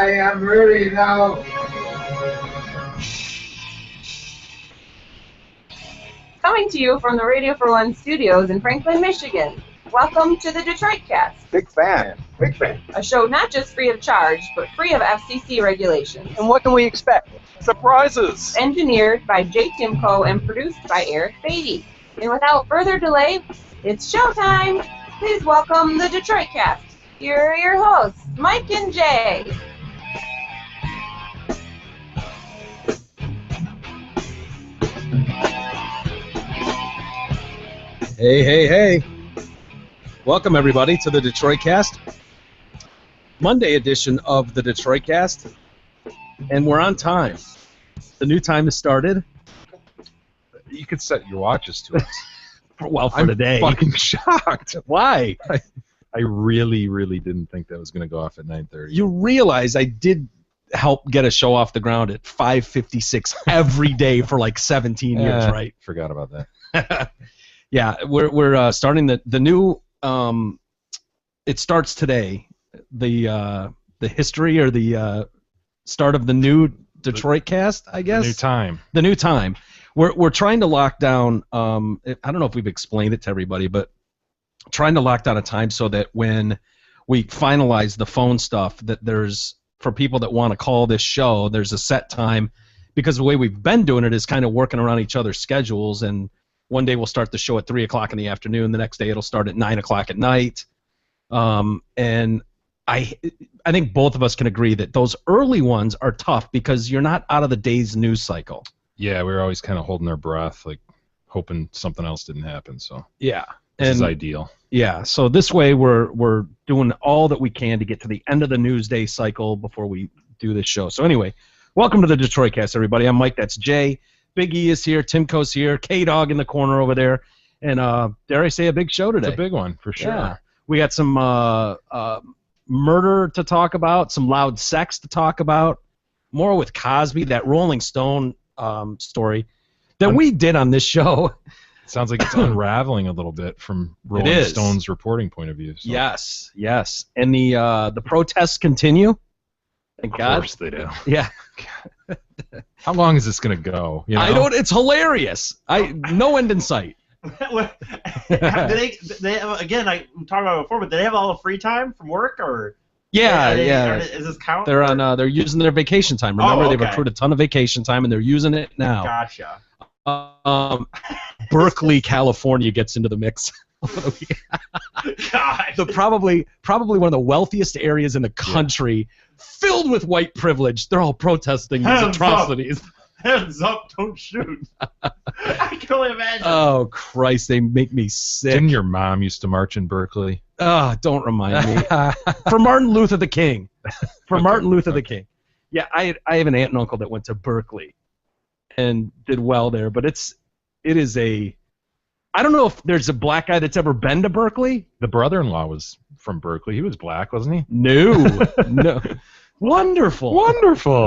I am ready now. Coming to you from the Radio for One studios in Franklin, Michigan. Welcome to the Detroit Cast. Big fan. Big fan. A show not just free of charge, but free of FCC regulations. And what can we expect? Surprises! Engineered by Jake Timko and produced by Eric Beatty. And without further delay, it's showtime! Please welcome the Detroit Cast. Here are your hosts, Mike and Jay. Hey. Welcome, everybody, to the Detroit Cast. Monday edition of the Detroit Cast. And we're on time. The new time has started. You could set your watches to it. Well, for I'm today. Fucking shocked. Why? I really didn't think that was going to go off at 9:30. You realize I did help get a show off the ground at 5:56 every day for like 17 years, right? Forgot about that. Yeah, we're starting the new. It starts today. The history or the start of the new Detroit Cast, I guess. The new time. The new time. We're trying to lock down. I don't know if we've explained it to everybody, but trying to lock down a time so that when we finalize the phone stuff, that there's for people that want to call this show, there's a set time, because the way we've been doing it is kind of working around each other's schedules. And one day we'll start the show at 3 o'clock in the afternoon. The next day it'll start at 9 o'clock at night. And I think both of us can agree that those early ones are tough because you're not out of the day's news cycle. Yeah, we were always kind of holding our breath, like hoping something else didn't happen. So yeah, this is ideal. Yeah, so this way we're doing all that we can to get to the end of the news day cycle before we do this show. So anyway, welcome to the Detroit Cast, everybody. I'm Mike. That's Jay. Big E is here. Timko's here. K-Dog in the corner over there. And dare I say a big show today. It's a big one, for sure. Yeah. We got some murder to talk about, some loud sex to talk about, more with Cosby, that Rolling Stone story that we did on this show. Sounds like it's unraveling a little bit from Rolling Stone's reporting point of view. So. Yes. And the protests continue. Thank God. Of course they do. Yeah. How long is this going to go? You know? I don't. It's hilarious. No end in sight. Again, I talked about it before, but do they have all the free time from work, or? Yeah. Is this count? They're on. They're using their vacation time. Remember, okay. They've accrued a ton of vacation time, and they're using it now. Gotcha. Berkeley, California gets into the mix. God. Probably one of the wealthiest areas in the country, filled with white privilege. They're all protesting these atrocities. Hands up, don't shoot. I can only imagine. Oh, Christ, they make me sick. Didn't your mom used to march in Berkeley? Don't remind me. For Martin Luther the King. The King. Yeah, I have an aunt and uncle that went to Berkeley and did well there, but it is a... I don't know if there's a black guy that's ever been to Berkeley. The brother-in-law was from Berkeley. He was black, wasn't he? No. Wonderful.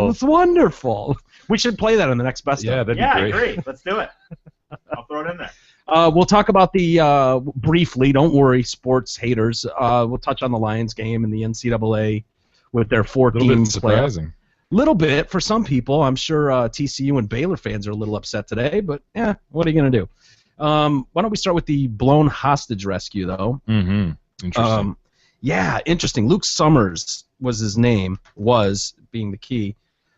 It's wonderful. We should play that on the next best of. That'd be great. I agree. Let's do it. I'll throw it in there. We'll talk about the briefly. Don't worry, sports haters. We'll touch on the Lions game and the NCAA with their 14 A little bit surprising. Little bit for some people. I'm sure TCU and Baylor fans are a little upset today, but what are you gonna do? Why don't we start with the blown hostage rescue, though? Mm-hmm. Interesting. Interesting. Luke Summers was his name, being the key.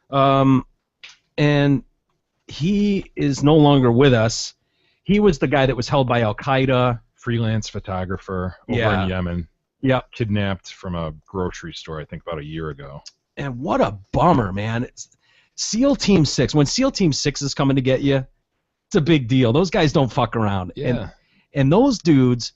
And he is no longer with us. He was the guy that was held by Al-Qaeda. Freelance photographer over in Yemen. Yeah. Kidnapped from a grocery store, I think, about a year ago. And what a bummer, man. It's SEAL Team 6. When SEAL Team 6 is coming to get you, it's a big deal. Those guys don't fuck around. Yeah. And those dudes,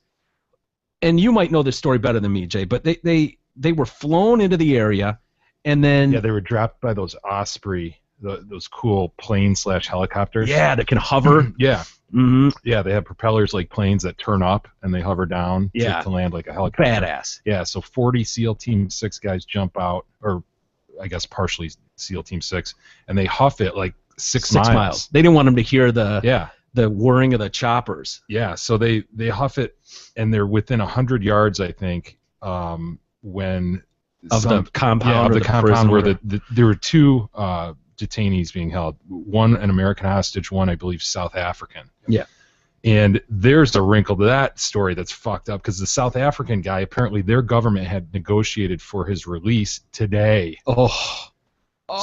and you might know this story better than me, Jay, but they were flown into the area, and then... Yeah, they were dropped by those Osprey, those cool plane/helicopters. Yeah, that can hover. Yeah. Mm-hmm. Yeah, they have propellers like planes that turn up, and they hover down to land like a helicopter. Badass. Yeah, so 40 SEAL Team 6 guys jump out, or I guess partially SEAL Team 6, and they huff it like 6 miles. They didn't want them to hear the whirring of the choppers. Yeah, so they huff it, and they're within 100 yards, I think, when of the compound. Yeah, of or the compound prison where or- there were two detainees being held. One an American hostage, one I believe South African. Yeah. And there's a wrinkle to that story that's fucked up because the South African guy, apparently their government had negotiated for his release today. Oh.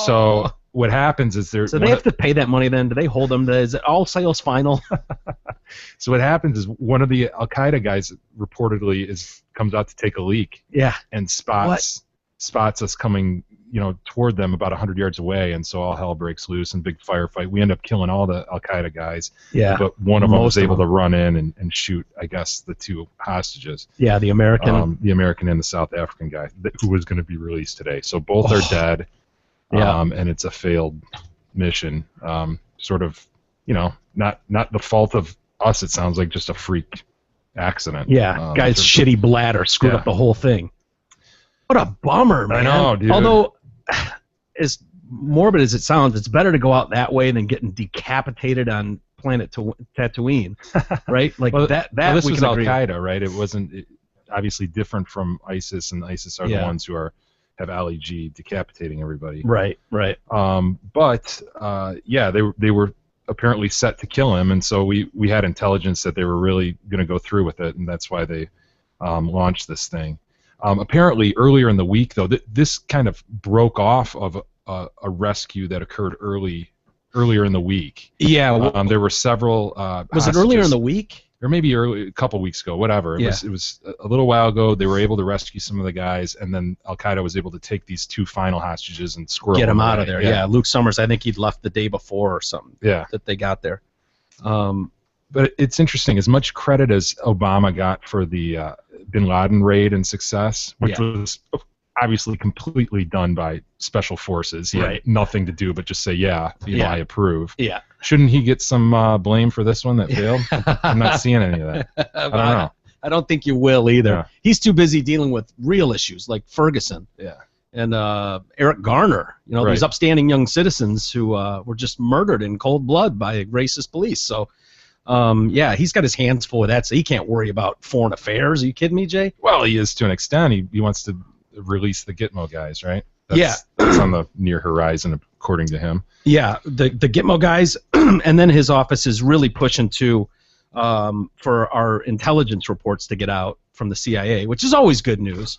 So what happens is So they have to pay that money then? Do they hold them? Is it all sales final? So what happens is one of the Al Qaeda guys reportedly comes out to take a leak Yeah. and spots us coming, toward them about 100 yards away, and so all hell breaks loose and big firefight. We end up killing all the Al Qaeda guys, Yeah. but one of them was Most of able them. to run in and shoot, I guess, the two hostages, Yeah, the American. the American and the South African guy who was going to be released today. So both are dead. Yeah. And it's a failed mission. Sort of, not the fault of us. It sounds like just a freak accident. Yeah, guy's shitty bladder screwed Yeah. up the whole thing. What a bummer, man. I know, dude. Although, as morbid as it sounds, it's better to go out that way than getting decapitated on planet Tatooine, right? Like Well, that this we was can Al agree. Qaeda, right? It wasn't obviously different from ISIS, and ISIS are the Yeah. ones who have Ali G decapitating everybody. Right, right. But they were apparently set to kill him, and so we had intelligence that they were really going to go through with it, and that's why they launched this thing. Apparently, earlier in the week, though, this kind of broke off of a rescue that occurred earlier in the week. Yeah. There were several. Was it earlier in hostages. the week? Or maybe a couple weeks ago, whatever. Yeah. It was a little while ago. They were able to rescue some of the guys, and then Al Qaeda was able to take these two final hostages and squirrel Get him out away. of there. Yeah. Luke Summers, I think he'd left the day before or something Yeah. that they got there. But it's interesting. As much credit as Obama got for the Bin Laden raid and success, which was obviously completely done by special forces. He had nothing to do but just say, I approve. Yeah. Shouldn't he get some blame for this one that failed? I'm not seeing any of that. I don't know. I don't think you will either. Yeah. He's too busy dealing with real issues like Ferguson. Yeah. And Eric Garner, Right. these upstanding young citizens who were just murdered in cold blood by racist police. So, he's got his hands full with that, so he can't worry about foreign affairs. Are you kidding me, Jay? Well, he is to an extent. He wants to release the Gitmo guys, right? Yeah. That's on the near horizon, according to him. Yeah, the Gitmo guys, and then his office is really pushing to for our intelligence reports to get out from the CIA, which is always good news.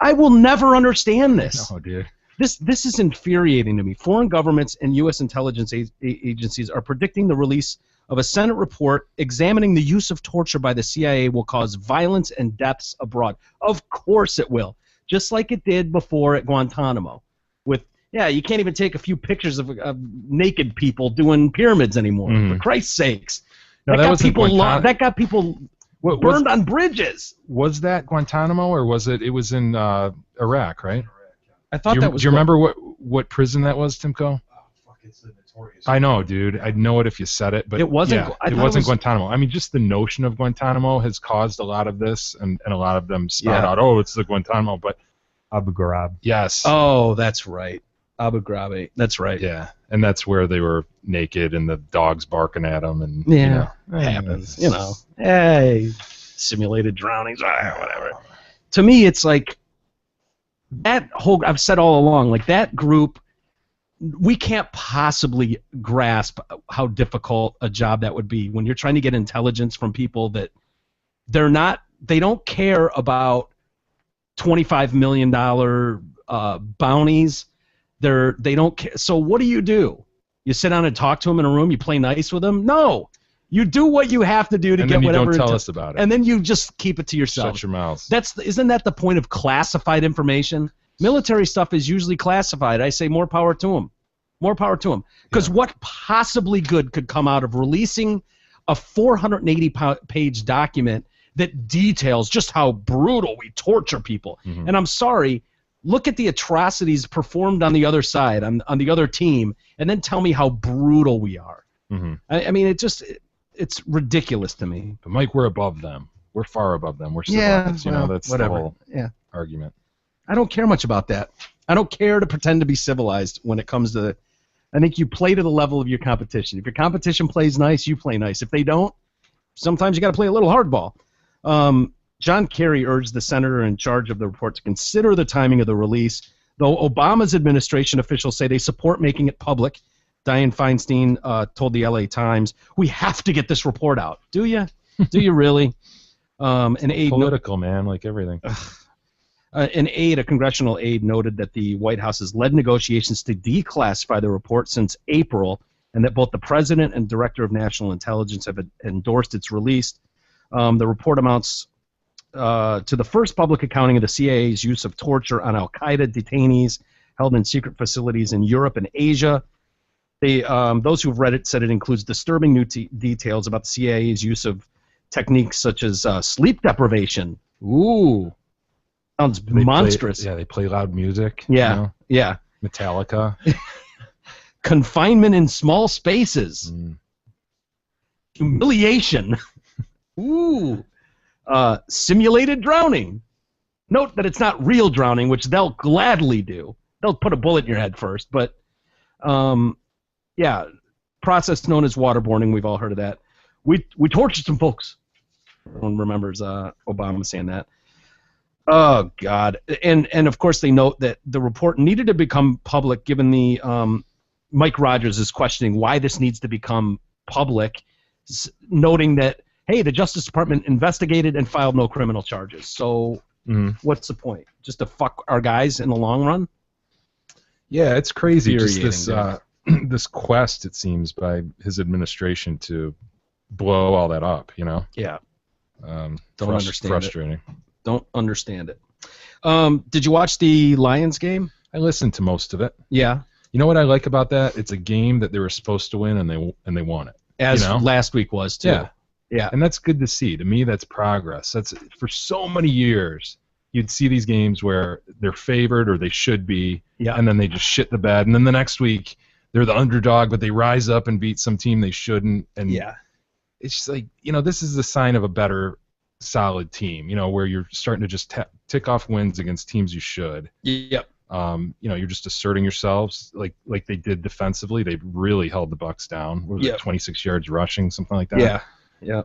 I will never understand this. Oh, dude. This is infuriating to me. Foreign governments and U.S. intelligence agencies are predicting the release of a Senate report examining the use of torture by the CIA will cause violence and deaths abroad. Of course it will, just like it did before at Guantanamo. You can't even take a few pictures of naked people doing pyramids anymore, for Christ's sakes. No, that got people burned on bridges. Was that Guantanamo, or was it? It was in Iraq, right? I thought that was. Do you remember what prison that was, Timko? It's the notorious. I know, dude. I'd know it if you said it, but It wasn't- Yeah, I it thought it wasn't was- Guantanamo. I mean, just the notion of Guantanamo has caused a lot of this, and a lot of them spout Yeah. out, "Oh, it's the Guantanamo." But Abu Ghraib. yes, Oh, that's right. Abu Ghraib. That's right. yeah, and that's where they were naked and the dogs barking at them, and Yeah, it happens. Hey, simulated drownings, whatever. To me, it's like that whole. I've said all along, like that group. We can't possibly grasp how difficult a job that would be when you're trying to get intelligence from people that they don't care about $25 million bounties. They don't care. So what do? You sit down and talk to them in a room. You play nice with them. No, you do what you have to do to and get then you whatever. don't tell us about it. And then you just keep it to yourself. Shut your mouth. Isn't that the point of classified information? Military stuff is usually classified. I say more power to them. More power to them. Because what possibly good could come out of releasing a 480-page document that details just how brutal we torture people? Mhm. And I'm sorry, look at the atrocities performed on the other side, on the other team, and then tell me how brutal we are. Mhm. I mean, it's ridiculous to me. But Mike, we're above them. We're far above them. We're Yeah, civilized. well, That's whatever. the whole Yeah. argument. I don't care much about that. I don't care to pretend to be civilized when it comes to. I think you play to the level of your competition. If your competition plays nice, you play nice. If they don't, sometimes you got to play a little hardball. John Kerry urged the senator in charge of the report to consider the timing of the release, though Obama's administration officials say they support making it public. Dianne Feinstein told the LA Times, "We have to get this report out." Do you? Do you really? An aide Political, man, like everything. a congressional aide, noted that the White House has led negotiations to declassify the report since April, and that both the president and director of national intelligence have endorsed its release. The report amounts to the first public accounting of the CIA's use of torture on al-Qaeda detainees held in secret facilities in Europe and Asia. Those who've read it said it includes disturbing new details about the CIA's use of techniques such as sleep deprivation. Ooh, sounds monstrous. They play loud music. Yeah, you know? yeah. Metallica. Confinement in small spaces. Humiliation. Ooh. Simulated drowning. Note that it's not real drowning, which they'll gladly do. They'll put a bullet in your head first, but yeah, process known as waterboarding. We've all heard of that. We tortured some folks. Everyone remembers Obama saying that. Oh God, and of course they note that the report needed to become public, given the Mike Rogers is questioning why this needs to become public, noting that, hey, the Justice Department investigated and filed no criminal charges. So what's the point? Just to fuck our guys in the long run? Yeah, it's crazy. Just this Infuriating, this quest, it seems, by his administration to blow all that up. You know. Yeah. Don't understand frustrating. Don't understand it. Did you watch the Lions game? I listened to most of it. Yeah. You know what I like about that? It's a game that they were supposed to win, and they won it. As you know? last week was too. Yeah. Yeah. And that's good to see. To me, that's progress. That's for so many years. You'd see these games where they're favored or they should be, and then they just shit the bed. And then the next week, they're the underdog, but they rise up and beat some team they shouldn't. And it's just like, this is the sign of a better, solid team, where you're starting to just tick off wins against teams you should. Yep. You're just asserting yourselves like they did defensively. They really held the Bucs down. What was it, 26 yards rushing, something like that? Yeah. Yeah.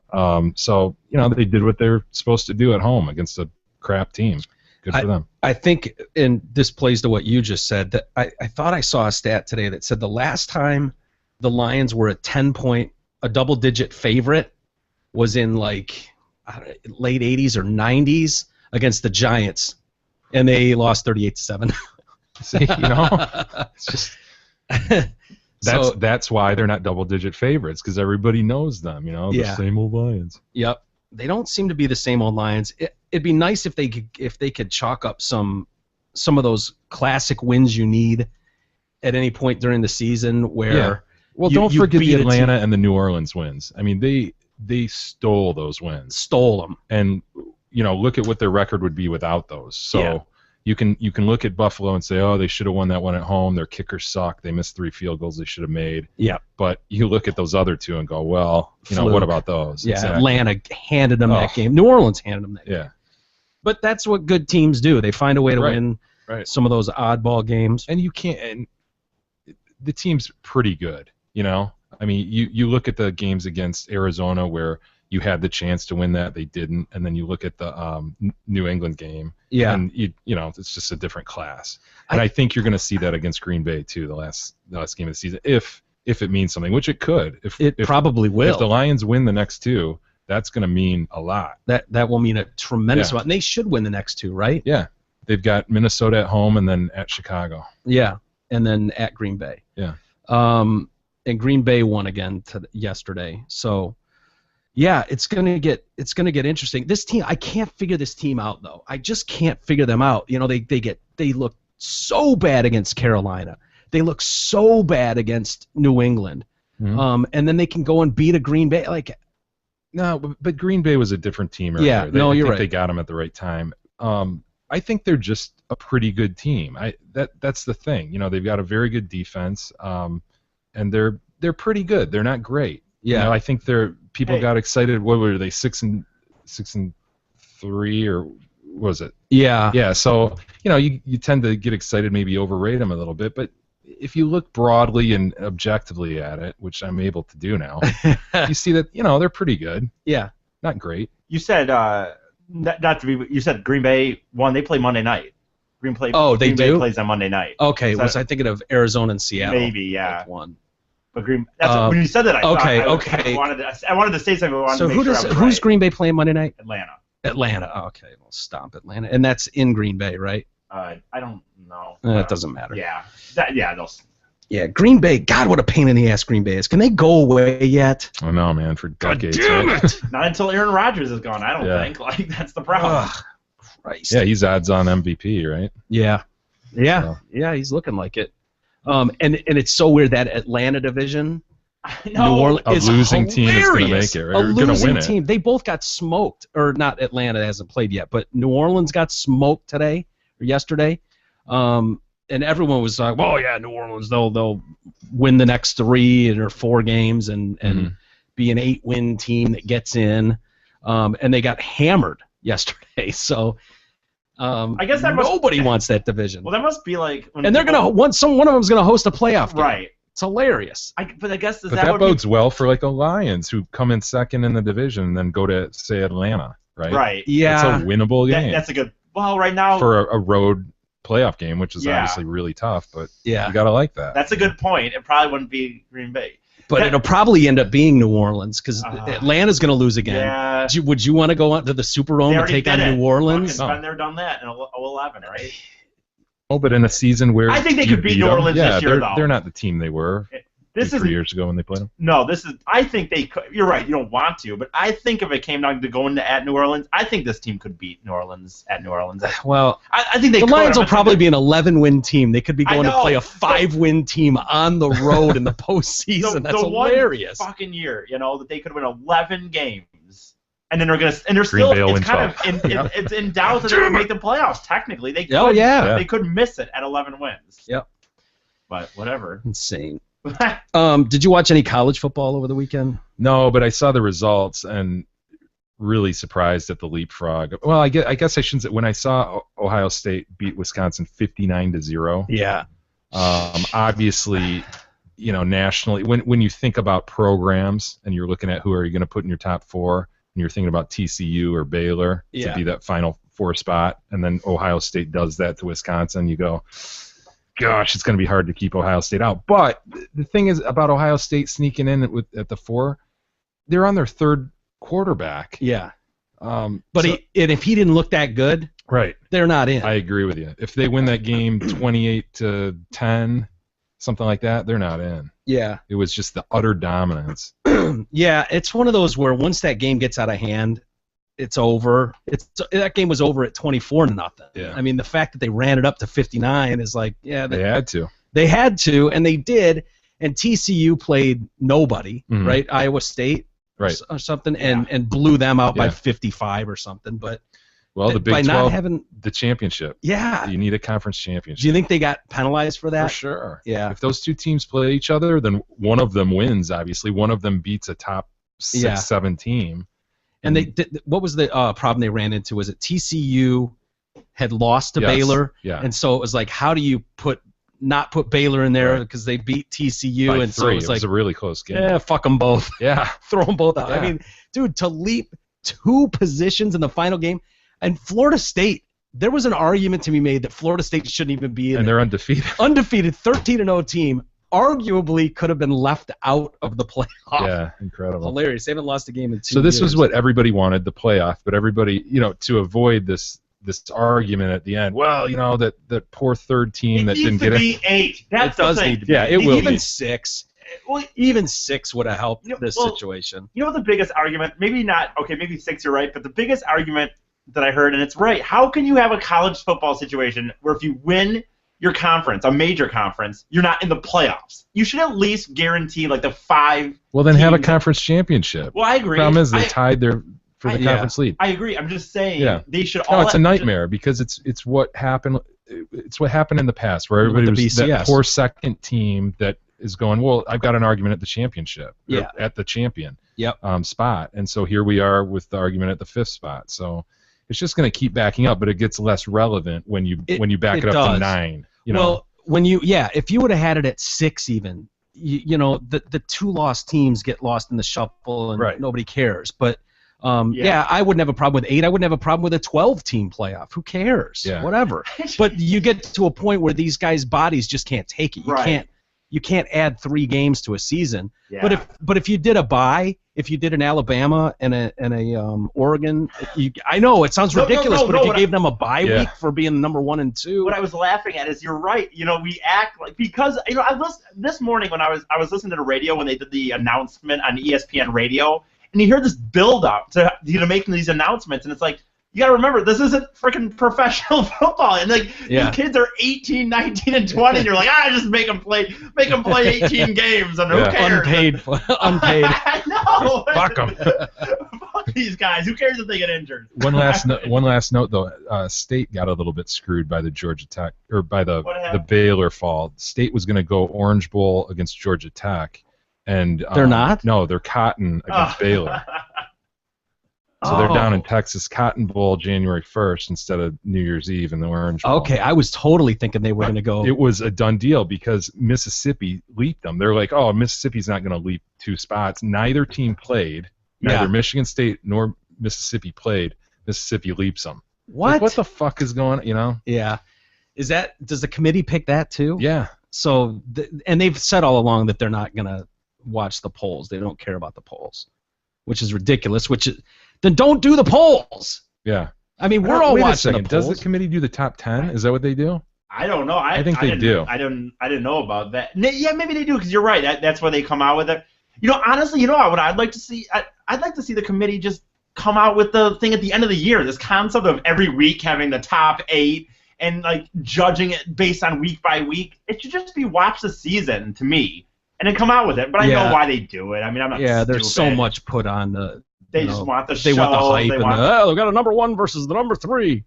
So, they did what they're supposed to do at home against a crap team. Good for them. I think, and this plays to what you just said, that I thought I saw a stat today that said the last time the Lions were a double-digit favorite was in late 80s or 90s against the Giants, and they lost 38-7. See, it's just that's why they're not double-digit favorites, because everybody knows them. The same old Lions. Yep. They don't seem to be the same old Lions. It'd be nice if they could chalk up some of those classic wins you need at any point during the season where. Yeah. Well, don't forget the Atlanta and the New Orleans wins. I mean, they stole those wins. Stole them. And look at what their record would be without those. So you can look at Buffalo and say, oh, they should have won that one at home. Their kickers suck. They missed 3 field goals they should have made. Yeah. But you look at those other two and go, well, what about those? Yeah. Exactly. Atlanta handed them that game. New Orleans handed them that game. Yeah. But that's what good teams do. They find a way to win some of those oddball games. And you can't. And the team's pretty good. I mean, you look at the games against Arizona where you had the chance to win that, they didn't, and then you look at the New England game, and it's just a different class. And I think you're going to see that against Green Bay too, the last game of the season, if it means something, which it could. If probably will. If the Lions win the next two, that's going to mean a lot. That will mean a tremendous amount. And they should win the next two, right? Yeah, they've got Minnesota at home and then at Chicago. Yeah, and then at Green Bay. Yeah. And Green Bay won again yesterday. So, yeah, it's gonna get interesting. This team, I can't figure this team out though. I just can't figure them out. They look so bad against Carolina. They look so bad against New England. Mm-hmm. And then they can go and beat a Green Bay. No, but Green Bay was a different team earlier. Yeah, you're right. They got them at the right time. I think they're just a pretty good team. That's the thing. They've got a very good defense. And they're pretty good. They're not great. Yeah. I think people got excited. What were they, 6-3 or what was it? Yeah. Yeah. So you tend to get excited, maybe overrate them a little bit. But if you look broadly and objectively at it, which I'm able to do now, you see that they're pretty good. Yeah. Not great. You said not to be. You said Green Bay won. They play Monday night. They Green do? Bay plays on Monday night. Okay, So- was I thinking of Arizona and Seattle? Maybe, yeah. Both won. But when you said that, I thought okay, I okay. wanted to say something. But I wanted So to make sure I was who's right. Green Bay playing Monday night? Atlanta. Atlanta. Oh, okay, well, stop Atlanta. And that's in Green Bay, right? I don't know. It doesn't matter. Yeah. Those. Yeah, Green Bay. God, what a pain in the ass Green Bay is. Can they go away yet? I know, man, for decades. damn right? it! Not until Aaron Rodgers is gone. I don't Yeah. think. Like that's the problem. Ugh, Christ. Yeah, he's odds on MVP, right? Yeah. So. Yeah, he's looking like it. And it's so weird that Atlanta division, I New know. Orleans, A is losing team is gonna hilarious. make it, right? A Or gonna losing win it. team. They both got smoked, or not. Atlanta hasn't played yet, but New Orleans got smoked today or yesterday. And everyone was like, "Well, yeah, New Orleans, they'll win the next 3 or 4 games and Mhm. be an 8-win team that gets in." And they got hammered yesterday. So I guess that must- nobody wants that division. Well, that must be like. When And they're people- gonna one of them's gonna host a playoff game. Right. It's hilarious. But I guess But that bodes well for like the Lions, who come in second in the division and then go to say Atlanta, right? Right. Yeah. It's a winnable game That's a good. Well, right now. for a road playoff game, which is Yeah. obviously really tough. But Yeah. you gotta like that. That's a good point. It probably wouldn't be Green Bay. But That- it'll probably end up being New Orleans because Atlanta's gonna lose again. Yeah. Would you want to go out to the They Superdome and already take on did it. New Orleans? Fucking been there, done that in 11, right? Oh, but in a season where I think they you could beat beat New them, Orleans yeah, this year, they're, though. they're not the team they were This 3 is years ago when they played them. no. This is. I think they could. You're right. You don't want to, but I think if it came down to going at New Orleans, I think this team could beat New Orleans at New Orleans. Well, I think they the could. Lions I'm will not probably saying be an 11-win team. They could be I going to know. play a 5-win team on the road in the postseason. the That's one hilarious. fucking year, that they could win 11 games, and then they're gonna, and they're Green still, Bay will it's win kind of, it's in doubt that they would make the playoffs. Technically, they could. Oh, yeah. They could miss it at 11 wins. Yep. But whatever. Insane. Did you watch any college football over the weekend? No, but I saw the results and really surprised at the leapfrog. Well, I guess I shouldn't say. When I saw Ohio State beat Wisconsin 59-0, Yeah. obviously, nationally, when you think about programs and you're looking at who are you going to put in your top 4, and you're thinking about TCU or Baylor Yeah. to be that Final Four spot, and then Ohio State does that to Wisconsin, you go, gosh, it's going to be hard to keep Ohio State out. But the thing is about Ohio State sneaking in at the 4, they're on their 3rd quarterback. Yeah. But And if he didn't look that good, right, they're not in. I agree with you. If they win that game 28-10, something like that, they're not in. Yeah. It was just the utter dominance. Yeah, it's one of those where once that game gets out of hand, it's over. That game was over at 24-0. Yeah. I mean, the fact that they ran it up to 59 is like, yeah, They had to. they had to, and they did. And TCU played nobody, Mhm. right? Iowa State, Right. or something, and blew them out by Yeah. 55 or something. But Well, the by Big not 12, having, the championship. yeah. You need a conference Do you championship. think they got penalized for that? For sure. Yeah. If those two teams play each other, then one of them wins, obviously. One of them beats a top 6, Yeah. 7 team. And what was the problem they ran into? Was it TCU had lost to Yes. Baylor, Yeah. and so it was like, how do you not put Baylor in there Right. because they beat TCU, By and 3. so it was like, a really close game. yeah, fuck them both, Yeah. throw them both out. I Yeah. mean, dude, to leap 2 positions in the final game, and Florida State, there was an argument to be made that Florida State shouldn't even be in And there. they're undefeated. Undefeated 13-0 team, arguably could have been left out of the playoff. Yeah, incredible. Hilarious. They haven't lost a game in 2 So this years. was what everybody wanted, the playoff, but everybody, to avoid this argument at the end, well, that poor 3rd team that it didn't needs get to it. be 8. That's It the does thing. need to be. Yeah, it will Even be. 6. Well, Even 6 would have helped You know, this well, situation. You know the biggest argument? Maybe not. Okay, maybe 6. You're right. But the biggest argument that I heard, and it's right. How can you have a college football situation where if you win your conference, a major conference, you're not in the playoffs? You should at least guarantee like the 5. Well, then have a team- conference championship. Well, I agree. Problem is they I- tied for the Yeah. conference lead. I agree. I'm just saying Yeah. they should all. No, it's a nightmare because it's what happened. It's what happened in the past where everybody With the was that BCS. poor second team that is going. Well, I've got an argument at the championship. or Yeah. At the champion. Yep. Spot, and so here we are with the argument at the 5th spot. So it's just going to keep backing up, but it gets less relevant when you back it it up does. to 9. Well, if you would have had it at 6 even, the 2 lost teams get lost in the shuffle and Right. nobody cares. But Yeah, I wouldn't have a problem with 8. I wouldn't have a problem with a 12-team playoff. Who cares? Yeah. Whatever. But you get to a point where these guys' bodies just can't take it. You can't add 3 games to a season. Yeah. But if you did a bye, if you did an Alabama and a Oregon, I know it sounds ridiculous, but if you gave them a bye week for being number 1 and 2, what I was laughing at is you're right. We act like, because I listened this morning when I was listening to the radio when they did the announcement on ESPN radio, and you hear this build up to making these announcements, and it's like, you gotta remember, this isn't freaking professional football, and these kids are 18, 19, and 20, and you're like, just make them play 18 games, and who cares? Unpaid. I know. Fuck them. Fuck these guys. Who cares if they get injured? One last note though. State got a little bit screwed by the Georgia Tech or by the Baylor fall. State was going to go Orange Bowl against Georgia Tech, and they're not. No, they're Cotton against Baylor. So they're down in Texas Cotton Bowl January 1st instead of New Year's Eve in the Orange Bowl. Okay, I was totally thinking they were going to go. It was a done deal because Mississippi leaped them. They're like, Mississippi's not going to leap 2 spots. Neither team played. Neither Michigan State nor Mississippi played. Mississippi leaps them. What? Like, what the fuck is going on, Yeah. Does the committee pick that too? Yeah. So, and they've said all along that they're not going to watch the polls. They don't care about the polls, which is ridiculous, then don't do the polls. Yeah. I mean, we're all Wait a watching second. the polls. Does the committee do the top 10? Is that what they do? I don't know. I think they do. I didn't know about that. Yeah, maybe they do, because you're right. That's where they come out with it. Honestly, what I'd like to see? I'd like to see the committee just come out with the thing at the end of the year. This concept of every week having the top 8 and judging it based on week by week. It should just be watch the season to me, and then come out with it. But I know why they do it. I mean, I'm not. Yeah, stupid. There's so much put on the. They just want the show. They want the hype and they've got a number 1 versus the number 3.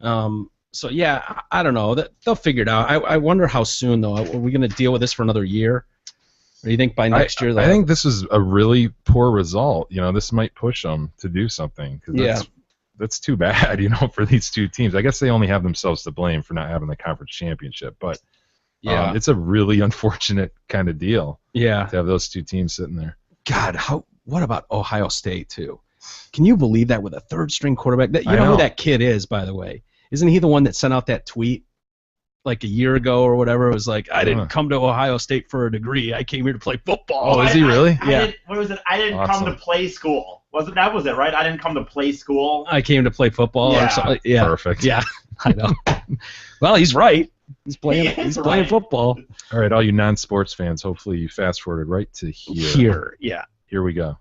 So yeah, I don't know. They'll figure it out. I wonder how soon though. Are we going to deal with this for another year? Or do you think by next year? I think this is a really poor result. This might push them to do something. That's too bad. For these 2 teams. I guess they only have themselves to blame for not having the conference championship, but it's a really unfortunate kind of deal. Yeah. To have those 2 teams sitting there. God, what about Ohio State too? Can you believe that with a 3rd-string quarterback? You know who that kid is, by the way? Isn't he the one that sent out that tweet like a year ago or whatever? It was like, I didn't come to Ohio State for a degree. I came here to play football. Oh, is he really? Yeah. What was it? I didn't come to play school. That was it, right? I didn't come to play school. I came to play football or something. Yeah. Perfect. Yeah, I know. Well, he's right. He's playing football. All right, all you non-sports fans, hopefully you fast-forwarded right to here. Here, yeah. Here we go.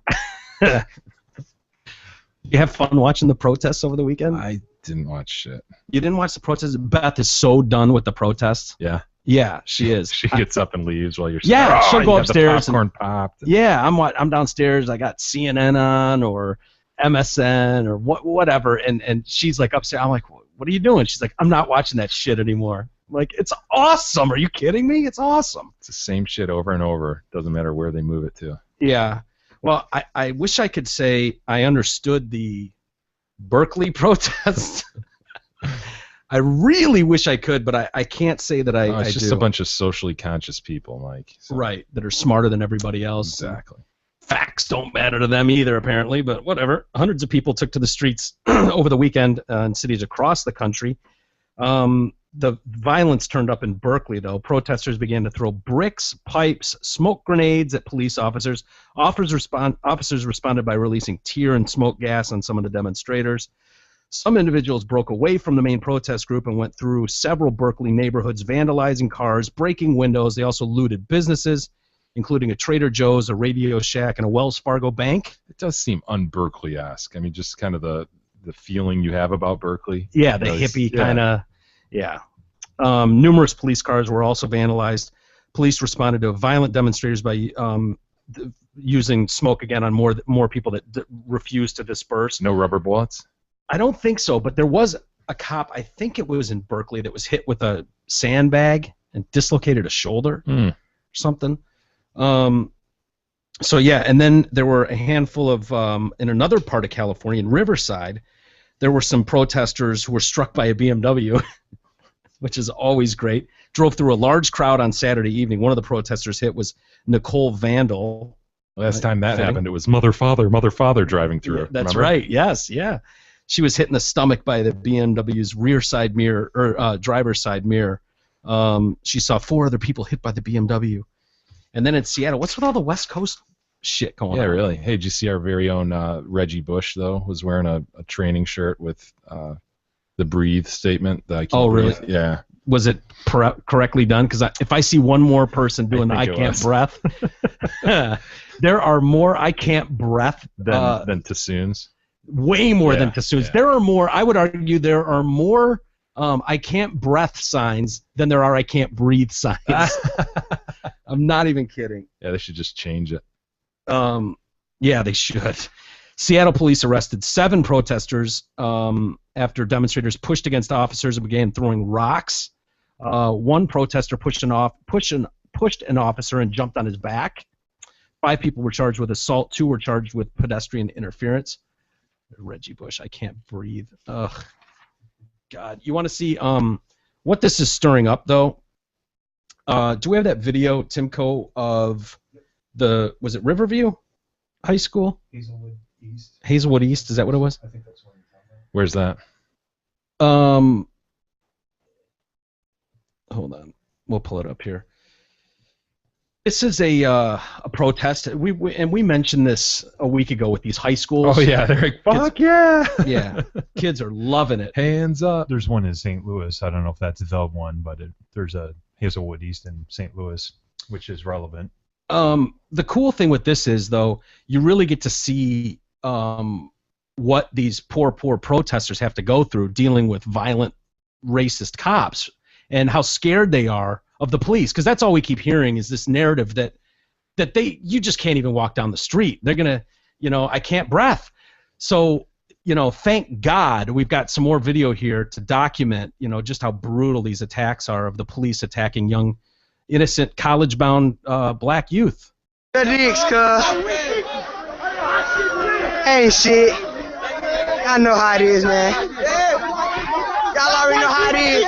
You have fun watching the protests over the weekend? I didn't watch shit. You didn't watch the protests? Beth is so done with the protests. Yeah. Yeah, she is. She gets up and leaves while you're she'll go upstairs. The popcorn popped. Yeah, I'm downstairs. I got CNN on or MSN or whatever, and she's like upstairs. I'm like, what are you doing? She's like, I'm not watching that shit anymore. I'm like, it's awesome. Are you kidding me? It's awesome. It's the same shit over and over. Doesn't matter where they move it to. Yeah. Well, I wish I could say I understood the Berkeley protests. I really wish I could, but I can't say that I it's just do. A bunch of socially conscious people, Mike. So. Right, that are smarter than everybody else. Exactly. Facts don't matter to them either, apparently, but whatever. Hundreds of people took to the streets over the weekend in cities across the country. The violence turned up in Berkeley, though. Protesters began to throw bricks, pipes, smoke grenades at police officers. Officers responded by releasing tear and smoke gas on some of the demonstrators. Some individuals broke away from the main protest group and went through several Berkeley neighborhoods, vandalizing cars, breaking windows. They also looted businesses, including a Trader Joe's, a Radio Shack, and a Wells Fargo bank. It does seem un-Berkeley-esque. I mean, just kind of the feeling you have about Berkeley. Yeah, the hippie kind of. Yeah. Numerous police cars were also vandalized. Police responded to violent demonstrators by using smoke again on more people that refused to disperse. No rubber bullets? I don't think so, but there was a cop, I think it was in Berkeley, that was hit with a sandbag and dislocated a shoulder or something. So, yeah, and then there were a handful of, in another part of California, in Riverside, there were some protesters who were struck by a BMW, which is always great. Drove through a large crowd on Saturday evening. One of the protesters hit was Nicole Vandal, Last time that Fitting. happened, it was mother, father driving through. Yeah, that's remember? right. Yes, yeah. She was hit in the stomach by the BMW's rear side mirror or driver's side mirror. She saw 4 other people hit by the BMW. And then in Seattle, what's with all the West Coast shit going Yeah, on? really. Hey, did you see our very own Reggie Bush, though, was wearing a training shirt with the breathe statement? That I can't Oh, really? breathe. Yeah. Was it correctly done? Because if I see one more person doing the I think it can't was. breath, there are more I can't breath Than Tassoons. way more than Yeah, Kassoons. yeah. There are more, I would argue, there are more I can't breath signs than there are I can't breathe signs. I'm not even kidding. Yeah, they should just change it. Yeah, they should. Seattle police arrested 7 protesters after demonstrators pushed against officers and began throwing rocks. One protester pushed an officer and jumped on his back. 5 people were charged with assault. 2 were charged with pedestrian interference. Reggie Bush, I can't breathe. Ugh. God, you want to see what this is stirring up, though? Do we have that video, Timko, of was it Riverview High School? Hazelwood East. Hazelwood East, is that what it was? I think that's what you're talking about. Where's that? Hold on, we'll pull it up here. This is a protest. We mentioned this a week ago with these high schools. Oh, yeah. They're like, fuck yeah. Yeah, kids are loving it. Hands up. There's one in St. Louis. I don't know if that's the one, but there's a Hazelwood East in St. Louis, which is relevant. The cool thing with this is, though, you really get to see what these poor protesters have to go through dealing with violent, racist cops and how scared they are of the police. Because that's all we keep hearing is this narrative that you just can't even walk down the street. They're going to, I can't breath. So, thank God we've got some more video here to document, just how brutal these attacks are of the police attacking young, innocent, college-bound black youth. That is, cuz. Ain't shit. Y'all know how it is, man. Y'all already know how it is.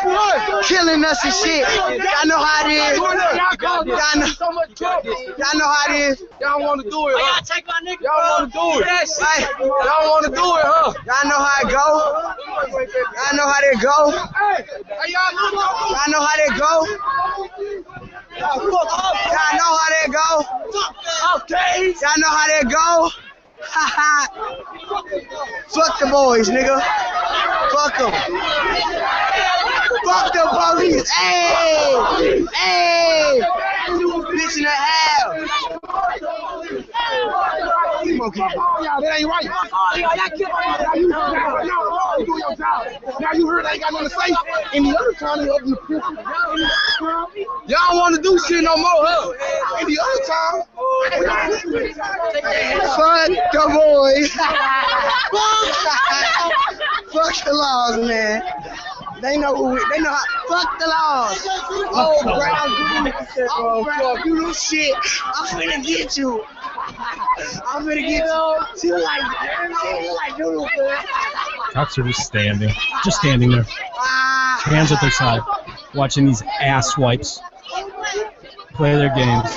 Killing us and shit. Y'all know how it is. Y'all know how it is. Y'all want to do it, huh? Y'all want to do it. Hey, Y'all want to do it, huh? y'all know how it go. Y'all know how they go. Y'all know how they go. Y'all know how they go. Okay. Y'all know how they go. Fuck the boys, nigga. Fuck them. Fuck the police. Hey! Hey! Bitch in the hell. That ain't right. Now you heard I ain't got nothing to say. And the other time they open the prison. Y'all want to do shit no more, huh? And the other time. Fuck the boys. Fuck the laws, man. They know how. Fuck the laws. Oh, Brown, you little shit. I'm finna get you. I'm finna get you. She look like doodle. Cops are just standing. Just standing there, Ah. hands at their side, watching these ass swipes play their games.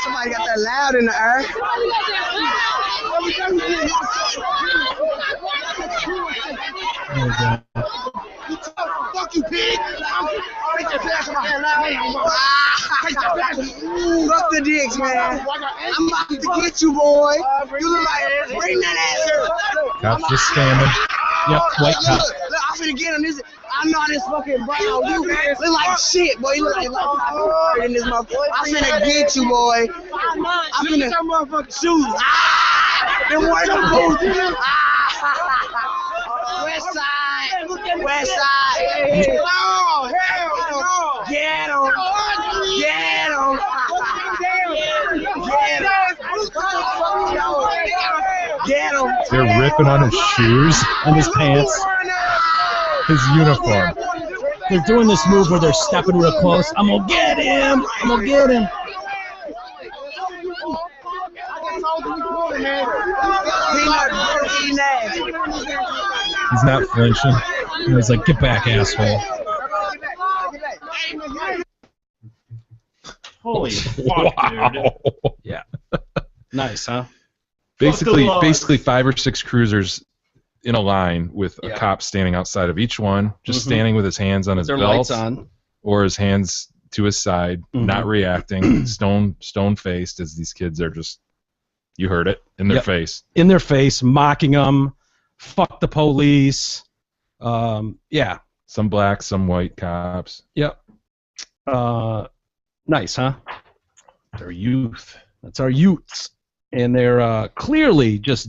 Somebody got that loud in the air. Fuck you, pig. Take your flash in my hand. Fuck the dicks, man. I'm about to get you, boy. You look like bring that ass here. Cops just standing. Yep, white cop. Look, I'm finna get him. I know this fucking brown. You look like shit, boy. You look like in this motherfucker. I'm finna get you, boy. I'm finna your motherfucking shoes. Them white boots. West side. West side. Oh, hell no. Get him. Get him. Get him. They're ripping on his shoes And his pants. his uniform. They're doing this move where they're stepping real close. I'm gonna get him. I'm gonna get him. He nasty. He's not flinching. He was like, "Get back, asshole." Holy fuck, dude. Yeah. Nice, huh? Basically 5 or 6 cruisers in a line with a Yeah. cop standing outside of each one, just Mhm. standing with his hands on his Their belt lights on. or his hands to his side, Mhm. not reacting, stone faced as these kids are just, you heard it, in their Yep. face. In their face, mocking them. Fuck the police. Yeah. Some black, some white cops. Yep. Nice, huh? They're youth. That's our youths, and they're clearly just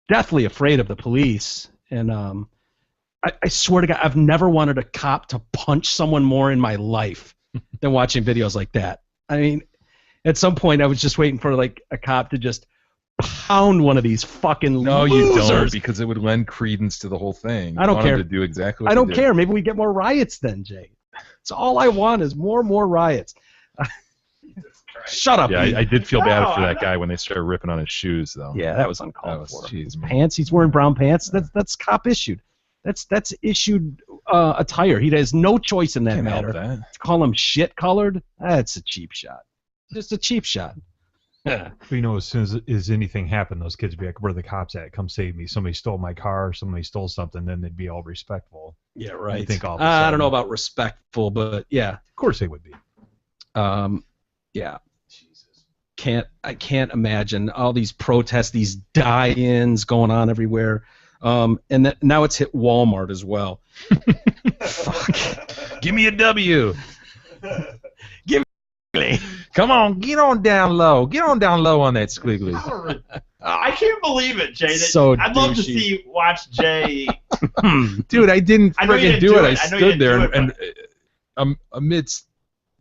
deathly afraid of the police. And I swear to God, I've never wanted a cop to punch someone more in my life than watching videos like that. I mean, at some point, I was just waiting for like a cop to just pound one of these fucking No, losers. you don't, because it would lend credence to the whole thing. I don't You want 'em care. to do exactly what I they don't did. care. Maybe we get more riots then, Jay. It's all I want is more riots. Shut up. Yeah, Pete. I did feel bad No, for I'm that not- guy when they started ripping on his shoes, though. Yeah, that was That uncalled was, for. jeez, man. Pants. He's wearing brown pants. That's cop issued. That's issued attire. He has no choice in that Can't help matter. that. To call him shit colored, that's a cheap shot. Just a cheap shot. Yeah. You know, as soon as anything happened, those kids would be like, "Where are the cops at? Come save me! Somebody stole my car. Somebody stole something." Then they'd be all respectful. Yeah, right. I think all of a I don't sudden- know about respectful, but yeah. Of course they would be. Yeah. I can't imagine all these protests, these die-ins going on everywhere. And now it's hit Walmart as well. Fuck. Give me a W. Give me. Come on, get on down low. Get on down low on that squiggly. I can't believe it, Jay. So I'd love to douchey. watch Jay. Dude, I didn't I know you friggin' didn't do do it. I it. I know you stood didn't there do it, and amidst